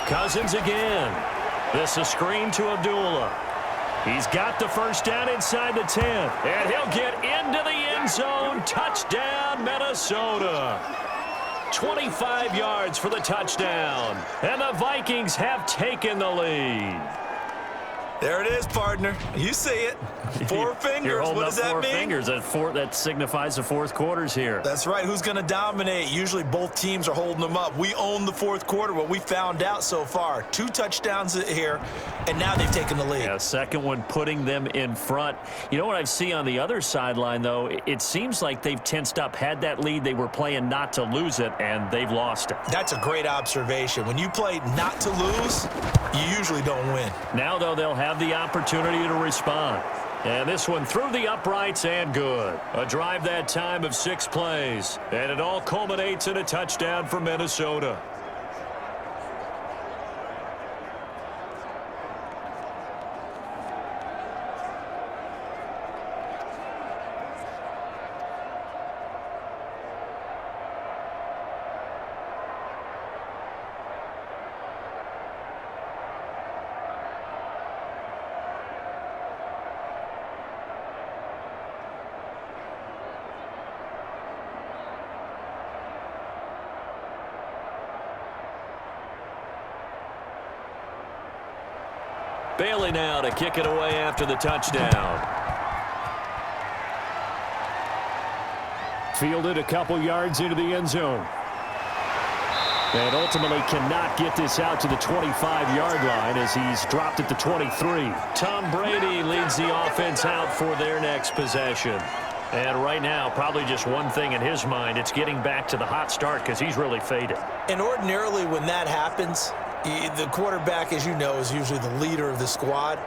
Cousins again. This a screen to Abdullah. He's got the first down inside the 10. And he'll get into the end zone. Touchdown, Minnesota. 25 yards for the touchdown. And the Vikings have taken the lead. There it is, partner. You see it. Four fingers. You're holding What does up that four mean? fingers. That signifies the fourth quarter's here. That's right. Who's going to dominate? Usually both teams are holding them up. We own the fourth quarter. What we found out so far, 2 touchdowns here, and now they've taken the lead. Yeah, second one putting them in front. You know what I see on the other sideline, though? It seems like they've tensed up, had that lead. They were playing not to lose it, and they've lost it. That's a great observation. When you play not to lose, you usually don't win. Now, though, they'll have the opportunity to respond. And this one through the uprights and good. A drive that time of 6 plays. And it all culminates in a touchdown for Minnesota. Bailey now to kick it away after the touchdown. Fielded a couple yards into the end zone. And ultimately cannot get this out to the 25-yard line as he's dropped at the 23. Tom Brady leads the offense out for their next possession. And right now, probably just one thing in his mind, it's getting back to the hot start because he's really faded. And ordinarily when that happens, the quarterback, as you know, is usually the leader of the squad.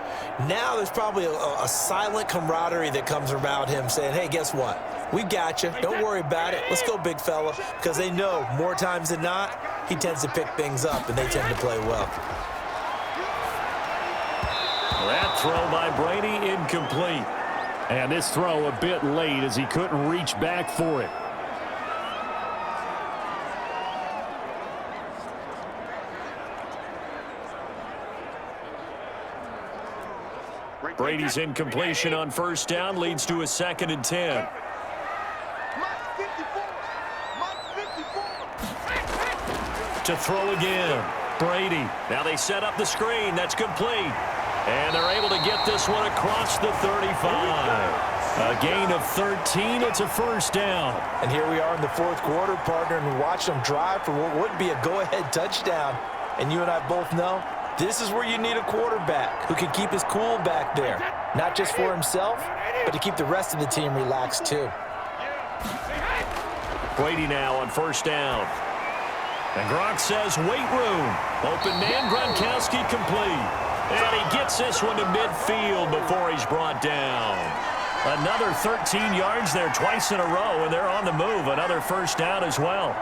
Now there's probably a silent camaraderie that comes around him saying, hey, guess what? We got you. Don't worry about it. Let's go, big fella. Because they know more times than not, he tends to pick things up, and they tend to play well. That throw by Brady incomplete. And this throw a bit late as he couldn't reach back for it. Brady's incompletion on first down leads to a 2nd and 10. To throw again. Brady. Now they set up the screen. That's complete. And they're able to get this one across the 35. A gain of 13. It's a first down. And here we are in the fourth quarter, partner, and watch them drive for what would be a go-ahead touchdown. And you and I both know this is where you need a quarterback who can keep his cool back there. Not just for himself, but to keep the rest of the team relaxed too. Brady now on first down. And Gronk says wait room. Open man, Gronkowski complete. And he gets this one to midfield before he's brought down. Another 13 yards there twice in a row, and they're on the move. Another first down as well.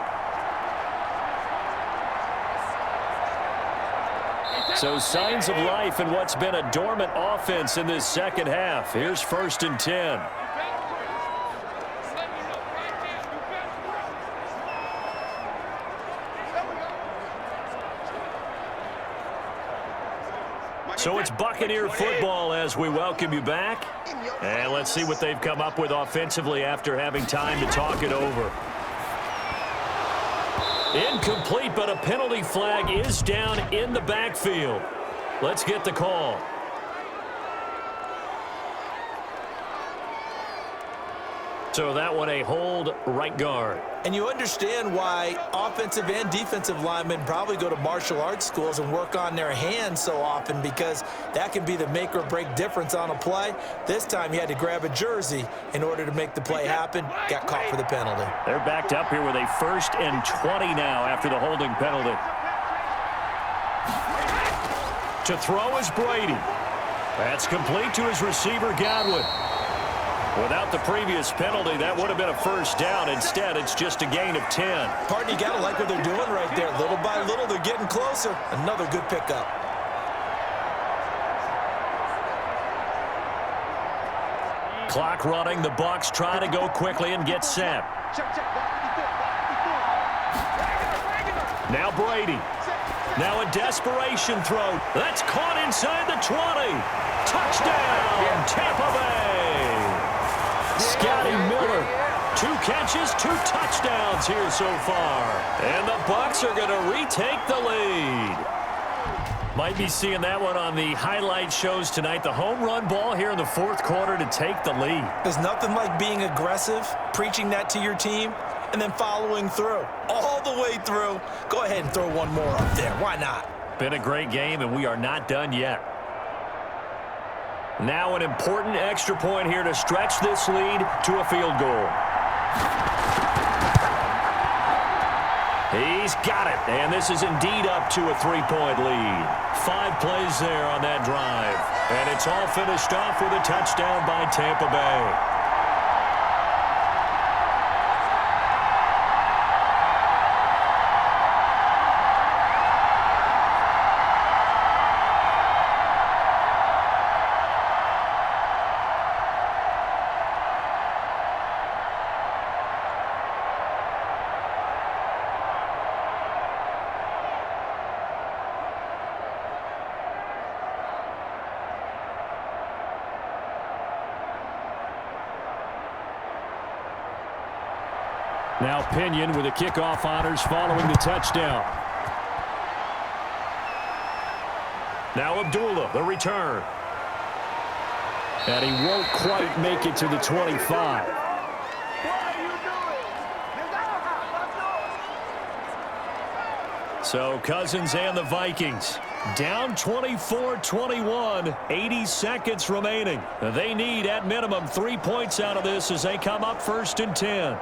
So signs of life in what's been a dormant offense in this second half. Here's 1st and 10. So it's Buccaneer football as we welcome you back. And let's see what they've come up with offensively after having time to talk it over. Incomplete, but a penalty flag is down in the backfield. Let's get the call. So that one a hold right guard. And you understand why offensive and defensive linemen probably go to martial arts schools and work on their hands so often, because that can be the make or break difference on a play. This time he had to grab a jersey in order to make the play happen. Got caught for the penalty. They're backed up here with a 1st and 20 now after the holding penalty. To throw is Brady. That's complete to his receiver, Godwin. Without the previous penalty, that would have been a first down. Instead, it's just a gain of 10. Partner, you got to like what they're doing right there. Little by little, they're getting closer. Another good pickup. Clock running. The Bucs try to go quickly and get set. Now Brady. Now a desperation throw. That's caught inside the 20. Touchdown, Tampa Bay. Scotty Miller 2 catches, 2 touchdowns here so far. And the Bucs are going to retake the lead. Might be seeing that one on the highlight shows tonight. The home run ball here in the 4th quarter to take the lead. There's nothing like being aggressive, preaching that to your team, and then following through. All the way through. Go ahead and throw one more up there. Why not? Been a great game, and we are not done yet. Now an important extra point here to stretch this lead to a field goal. He's got it, and this is indeed up to a 3-point lead. 5 plays there on that drive, and it's all finished off with a touchdown by Tampa Bay. Now Pinion with the kickoff honors following the touchdown. Now Abdullah, the return. And he won't quite make it to the 25. So Cousins and the Vikings down 24-21, 80 seconds remaining. They need at minimum 3 points out of this as they come up 1st and 10.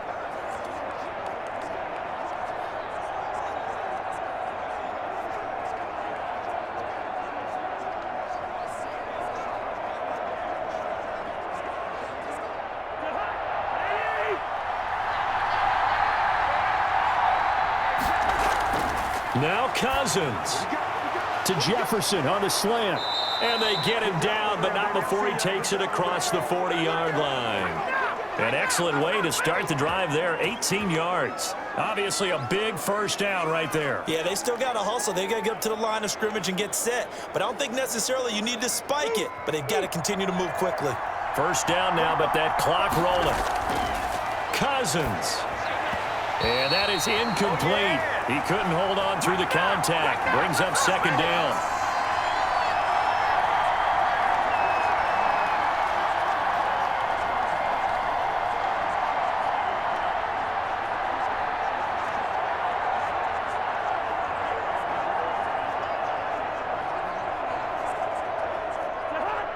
Now Cousins to Jefferson on the slant. And they get him down, but not before he takes it across the 40-yard line. An excellent way to start the drive there, 18 yards. Obviously a big first down right there. Yeah, they still got to hustle. They got to get up to the line of scrimmage and get set. But I don't think necessarily you need to spike it, but they've got to continue to move quickly. First down now, but that clock rolling. Cousins. And that is incomplete. He couldn't hold on through the contact. Brings up 2nd down.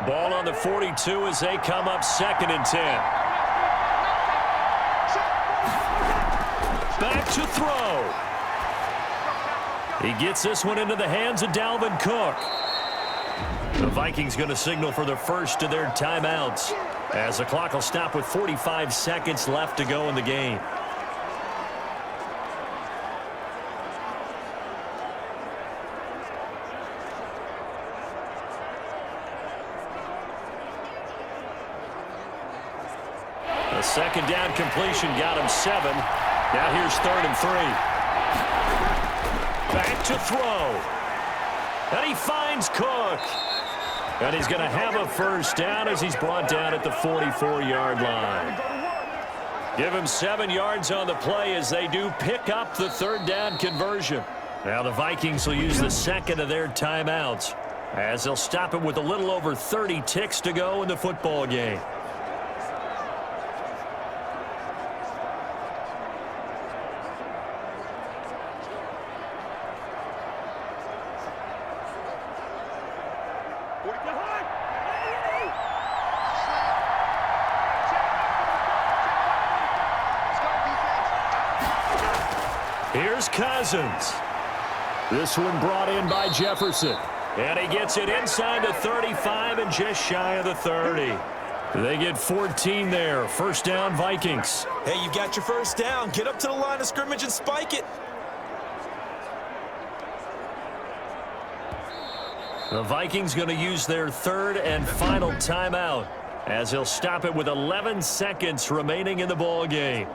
Ball on the 42 as they come up 2nd and 10. Back to throw. He gets this one into the hands of Dalvin Cook. The Vikings going to signal for the first of their timeouts as the clock will stop with 45 seconds left to go in the game. A 2nd down completion got him 7. Now here's 3rd and 3. Back to throw. And he finds Cook. And he's going to have a first down as he's brought down at the 44-yard line. Give him 7 yards on the play as they do pick up the 3rd down conversion. Now the Vikings will use the 2nd of their timeouts as they'll stop it with a little over 30 ticks to go in the football game. Here's Cousins. This one brought in by Jefferson. And he gets it inside the 35 and just shy of the 30. They get 14 there. First down, Vikings. Hey, you got your first down. Get up to the line of scrimmage and spike it. The Vikings going to use their 3rd and final timeout as they'll stop it with 11 seconds remaining in the ball game.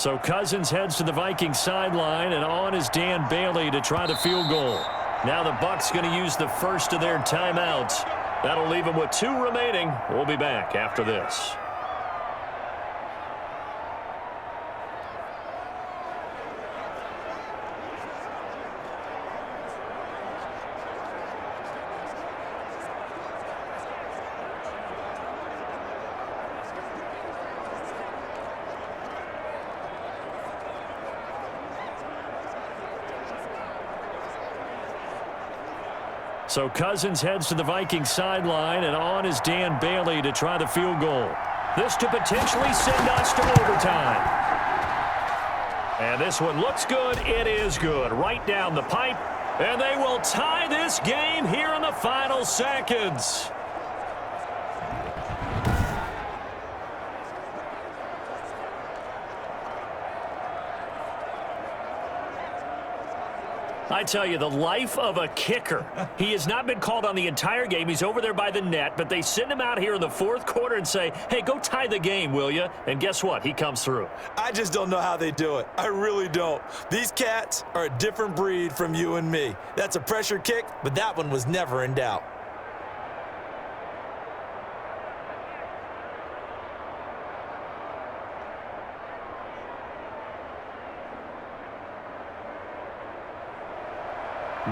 So Cousins heads to the Vikings sideline, and on is Dan Bailey to try the field goal. Now the Bucs going to use the first of their timeouts. That'll leave them with 2 remaining. We'll be back after this. So Cousins heads to the Vikings sideline, and on is Dan Bailey to try the field goal. This to potentially send us to overtime. And this one looks good. It is good. Right down the pipe. And they will tie this game here in the final seconds. I tell you, the life of a kicker. He has not been called on the entire game. He's over there by the net, but they send him out here in the 4th quarter and say, hey, go tie the game, will you? And guess what? He comes through. I just don't know how they do it. I really don't. These cats are a different breed from you and me. That's a pressure kick, but that one was never in doubt.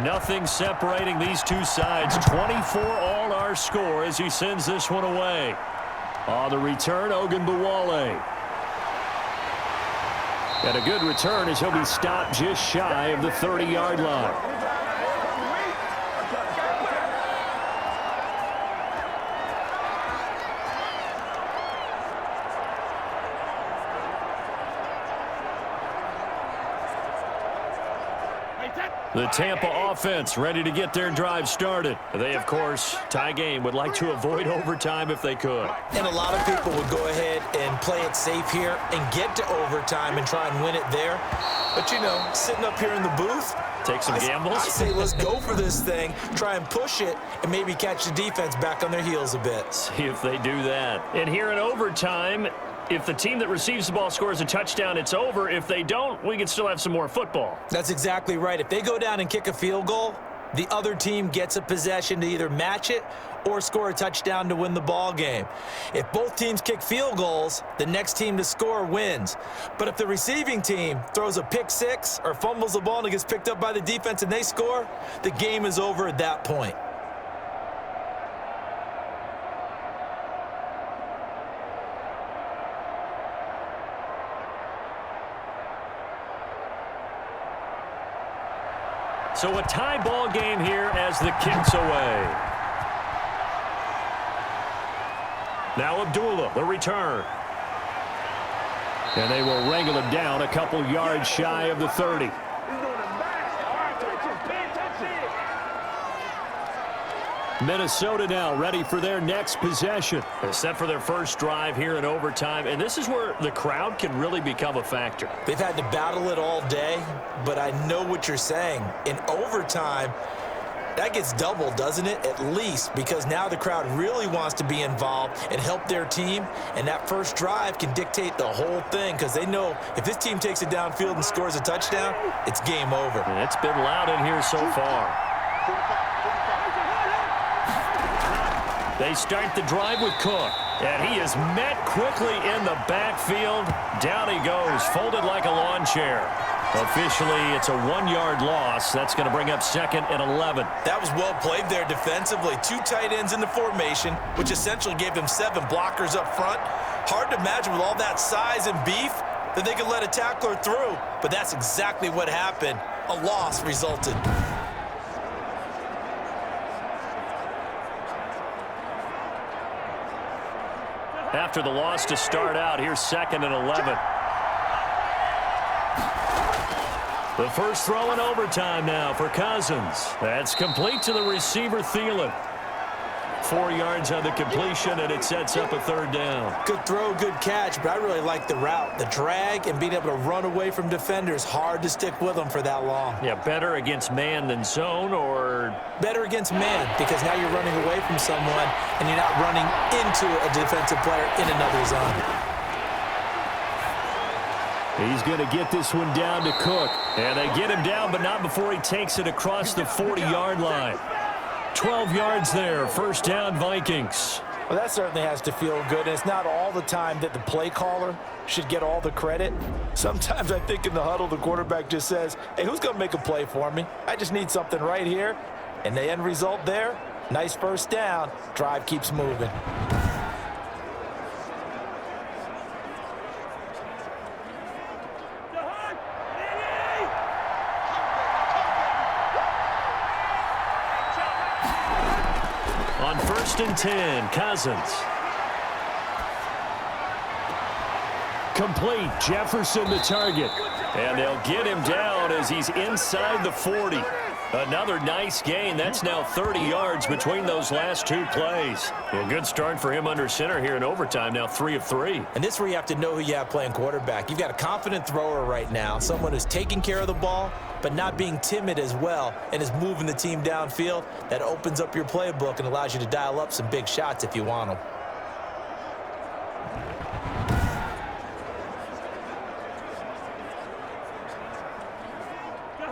Nothing separating these two sides. 24 all our score as he sends this one away. On the return, Ogunbowale. And a good return as he'll be stopped just shy of the 30-yard line. The Tampa offense ready to get their drive started. They, of course, tie game, would like to avoid overtime if they could. And a lot of people would go ahead and play it safe here and get to overtime and try and win it there. But, you know, sitting up here in the booth, take some gambles. I say let's go for this thing, try and push it, and maybe catch the defense back on their heels a bit. See if they do that. And here in overtime, if the team that receives the ball scores a touchdown, it's over. If they don't, we can still have some more football. That's exactly right. If they go down and kick a field goal, the other team gets a possession to either match it or score a touchdown to win the ball game. If both teams kick field goals, the next team to score wins. But if the receiving team throws a pick six or fumbles the ball and it gets picked up by the defense and they score, the game is over at that point. So a tie ball game here as the kick's away. Now Abdullah, the return. And they will wrangle him down a couple yards shy of the 30. Minnesota now ready for their next possession. They're set for their first drive here in overtime, and this is where the crowd can really become a factor. They've had to battle it all day, but I know what you're saying. In overtime, that gets doubled, doesn't it? At least, because now the crowd really wants to be involved and help their team, and that first drive can dictate the whole thing because they know if this team takes it downfield and scores a touchdown, it's game over. And it's been loud in here so far. They start the drive with Cook, and he is met quickly in the backfield. Down he goes, folded like a lawn chair. Officially, it's a 1-yard loss. That's going to bring up 2nd and 11. That was well played there defensively. 2 tight ends in the formation, which essentially gave them 7 blockers up front. Hard to imagine with all that size and beef that they could let a tackler through, but that's exactly what happened. A loss resulted. After the loss to start out, here's 2nd and 11. The first throw in overtime now for Cousins. That's complete to the receiver, Thielen. 4 yards on the completion, and it sets up a 3rd down. Good throw, good catch, but I really like the route. The drag and being able to run away from defenders, hard to stick with them for that long. Yeah, better against man than zone, or? Better against man, because now you're running away from someone and you're not running into a defensive player in another zone. He's going to get this one down to Cook. And they get him down, but not before he takes it across the 40-yard line. 12 yards there. First down, Vikings. Well, that certainly has to feel good. And it's not all the time that the play caller should get all the credit. Sometimes I think in the huddle, the quarterback just says, hey, who's going to make a play for me? I just need something right here. And the end result there, nice first down. Drive keeps moving. On 1st and 10, Cousins. Complete. Jefferson the target. And they'll get him down as he's inside the 40. Another nice gain. That's now 30 yards between those last two plays. A good start for him under center here in overtime. Now 3 of 3. And this is where you have to know who you have playing quarterback. You've got a confident thrower right now, someone who's taking care of the ball, but not being timid as well, and is moving the team downfield. That opens up your playbook and allows you to dial up some big shots if you want them.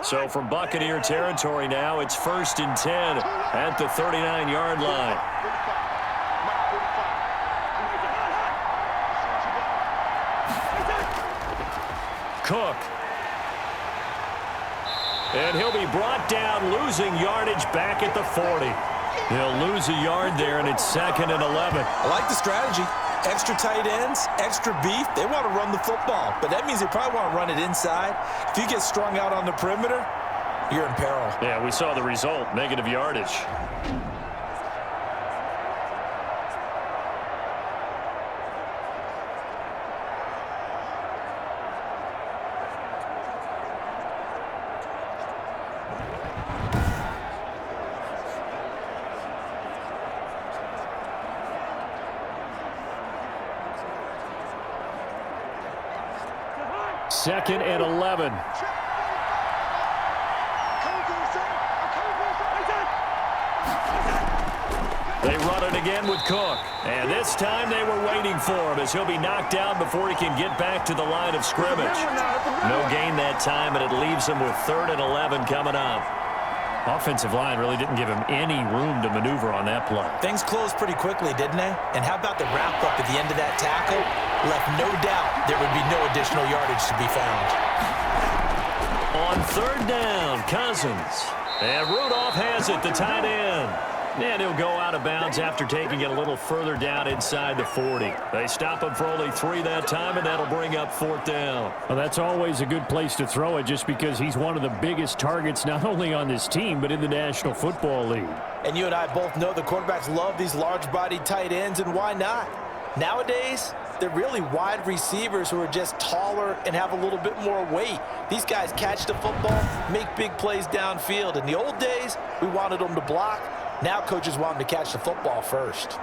So from Buccaneer territory now, it's 1st and 10 at the 39-yard line. Cook. And he'll be brought down, losing yardage back at the 40. He'll lose a yard there, and it's 2nd and 11. I like the strategy. Extra tight ends, extra beef. They want to run the football, but that means they probably want to run it inside. If you get strung out on the perimeter, you're in peril. Yeah, we saw the result, negative yardage. Second and 11. They run it again with Cook. And this time they were waiting for him as he'll be knocked down before he can get back to the line of scrimmage. No gain that time, and it leaves him with 3rd and 11 coming up. Offensive line really didn't give him any room to maneuver on that play. Things closed pretty quickly, didn't they? And how about the wrap-up at the end of that tackle? Left no doubt there would be no additional yardage to be found. On 3rd down, Cousins. And Rudolph has it, the tight end. And he'll go out of bounds after taking it a little further down inside the 40. They stop him for only 3 that time, and that'll bring up 4th down. Well, that's always a good place to throw it just because he's one of the biggest targets not only on this team but in the National Football League. And you and I both know the quarterbacks love these large-bodied tight ends, and why not? Nowadays, they're really wide receivers who are just taller and have a little bit more weight. These guys catch the football, make big plays downfield. In the old days, we wanted them to block. Now coaches want them to catch the football first.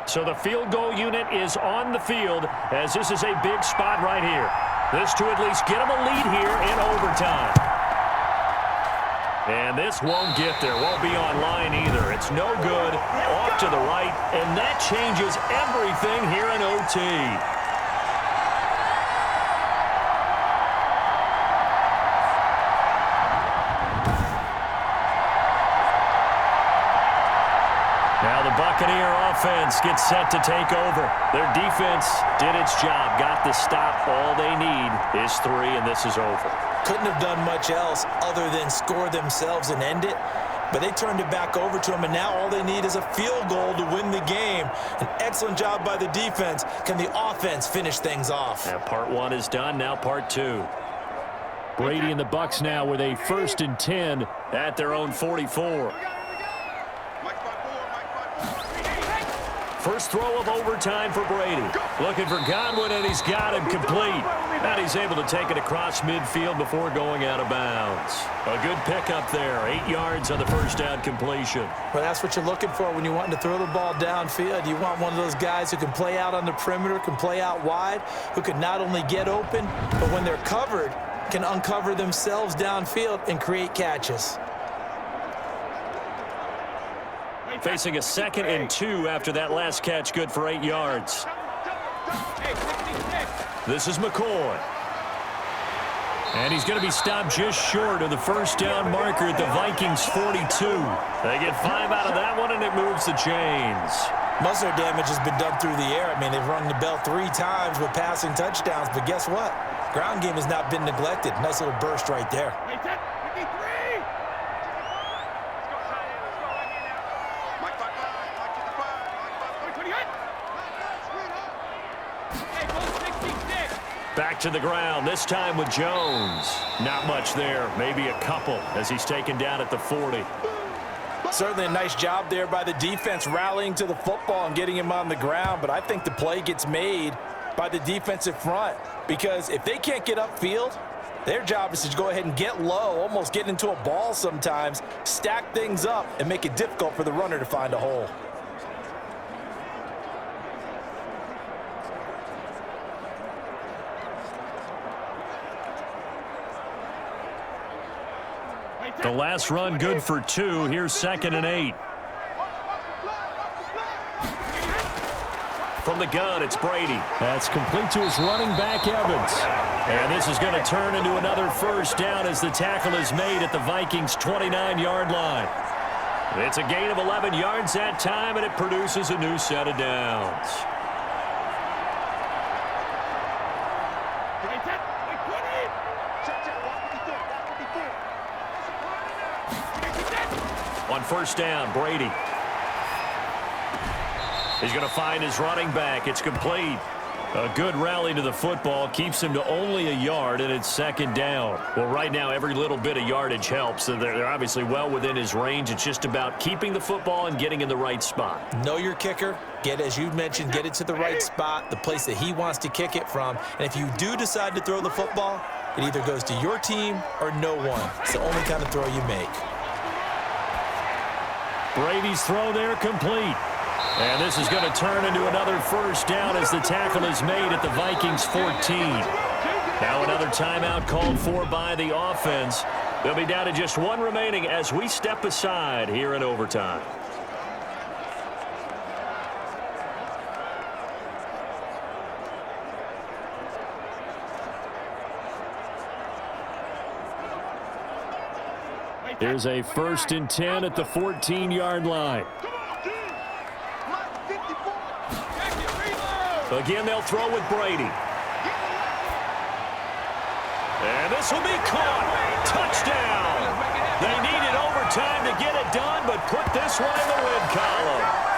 So the field goal unit is on the field as this is a big spot right here. This to at least get them a lead here in overtime. And this won't get there. Won't be on line either. It's no good. Off to the right. And that changes everything here in OT. Now the Buccaneer offense gets set to take over. Their defense did its job, got the stop. All they need is 3, and this is over. Couldn't have done much else other than score themselves and end it. But they turned it back over to them, and now all they need is a field goal to win the game. An excellent job by the defense. Can the offense finish things off? Now part 1 is done, now part 2. Brady and the Bucs now with a 1st and 10 at their own 44. First throw of overtime for Brady. Looking for Godwin, and he's got him complete. And he's able to take it across midfield before going out of bounds. A good pickup there. 8 yards on the first down completion. Well, that's what you're looking for when you want to throw the ball downfield. You want one of those guys who can play out on the perimeter, can play out wide, who can not only get open, but when they're covered, can uncover themselves downfield and create catches. Facing a 2nd and 2 after that last catch, good for 8 yards. This is McCoy. And he's going to be stopped just short of the first down marker at the Vikings 42. They get 5 out of that one, and it moves the chains. Most of their damage has been done through the air. I mean, they've rung the bell 3 times with passing touchdowns, but guess what? Ground game has not been neglected. Nice little burst right there. Back to the ground, this time with Jones. Not much there, maybe a couple as he's taken down at the 40. Certainly a nice job there by the defense rallying to the football and getting him on the ground, but I think the play gets made by the defensive front because if they can't get upfield, their job is to go ahead and get low, almost get into a ball sometimes, stack things up, and make it difficult for the runner to find a hole. The last run good for 2. Here's 2nd and 8. From the gun, it's Brady. That's complete to his running back, Evans. And this is going to turn into another first down as the tackle is made at the Vikings' 29-yard line. It's a gain of 11 yards that time, and it produces a new set of downs. On first down, Brady. He's going to find his running back. It's complete. A good rally to the football keeps him to only a yard, and it's 2nd down. Well, right now, every little bit of yardage helps. So they're obviously well within his range. It's just about keeping the football and getting in the right spot. Know your kicker. Get, as you mentioned, get it to the right spot, the place that he wants to kick it from. And if you do decide to throw the football, it either goes to your team or no one. It's the only kind of throw you make. Brady's throw there complete. And this is going to turn into another first down as the tackle is made at the Vikings 14. Now another timeout called for by the offense. They'll be down to just 1 remaining as we step aside here in overtime. There's a 1st and 10 at the 14-yard line. Again, they'll throw with Brady. And this will be caught. Touchdown. They needed overtime to get it done, but put this one in the win column.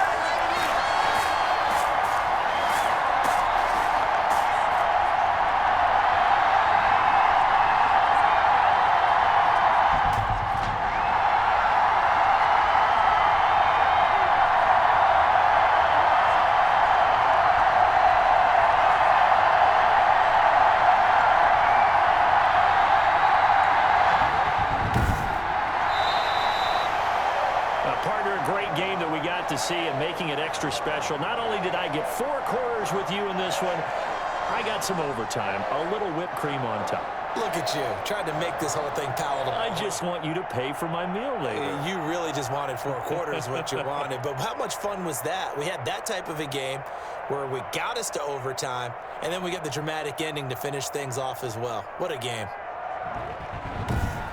See and making it extra special. Not only did I get 4 quarters with you in this one, I got some overtime, a little whipped cream on top. Look at you, trying to make this whole thing palatable. I just want you to pay for my meal later. You really just wanted 4 quarters what you wanted, but how much fun was that? We had that type of a game where we got us to overtime, and then we get the dramatic ending to finish things off as well. What a game.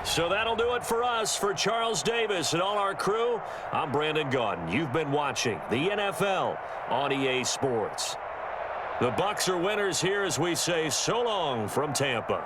So that'll do it for us. For Charles Davis and all our crew, I'm Brandon Gaudin. You've been watching the NFL on EA Sports. The Bucs are winners here as we say so long from Tampa.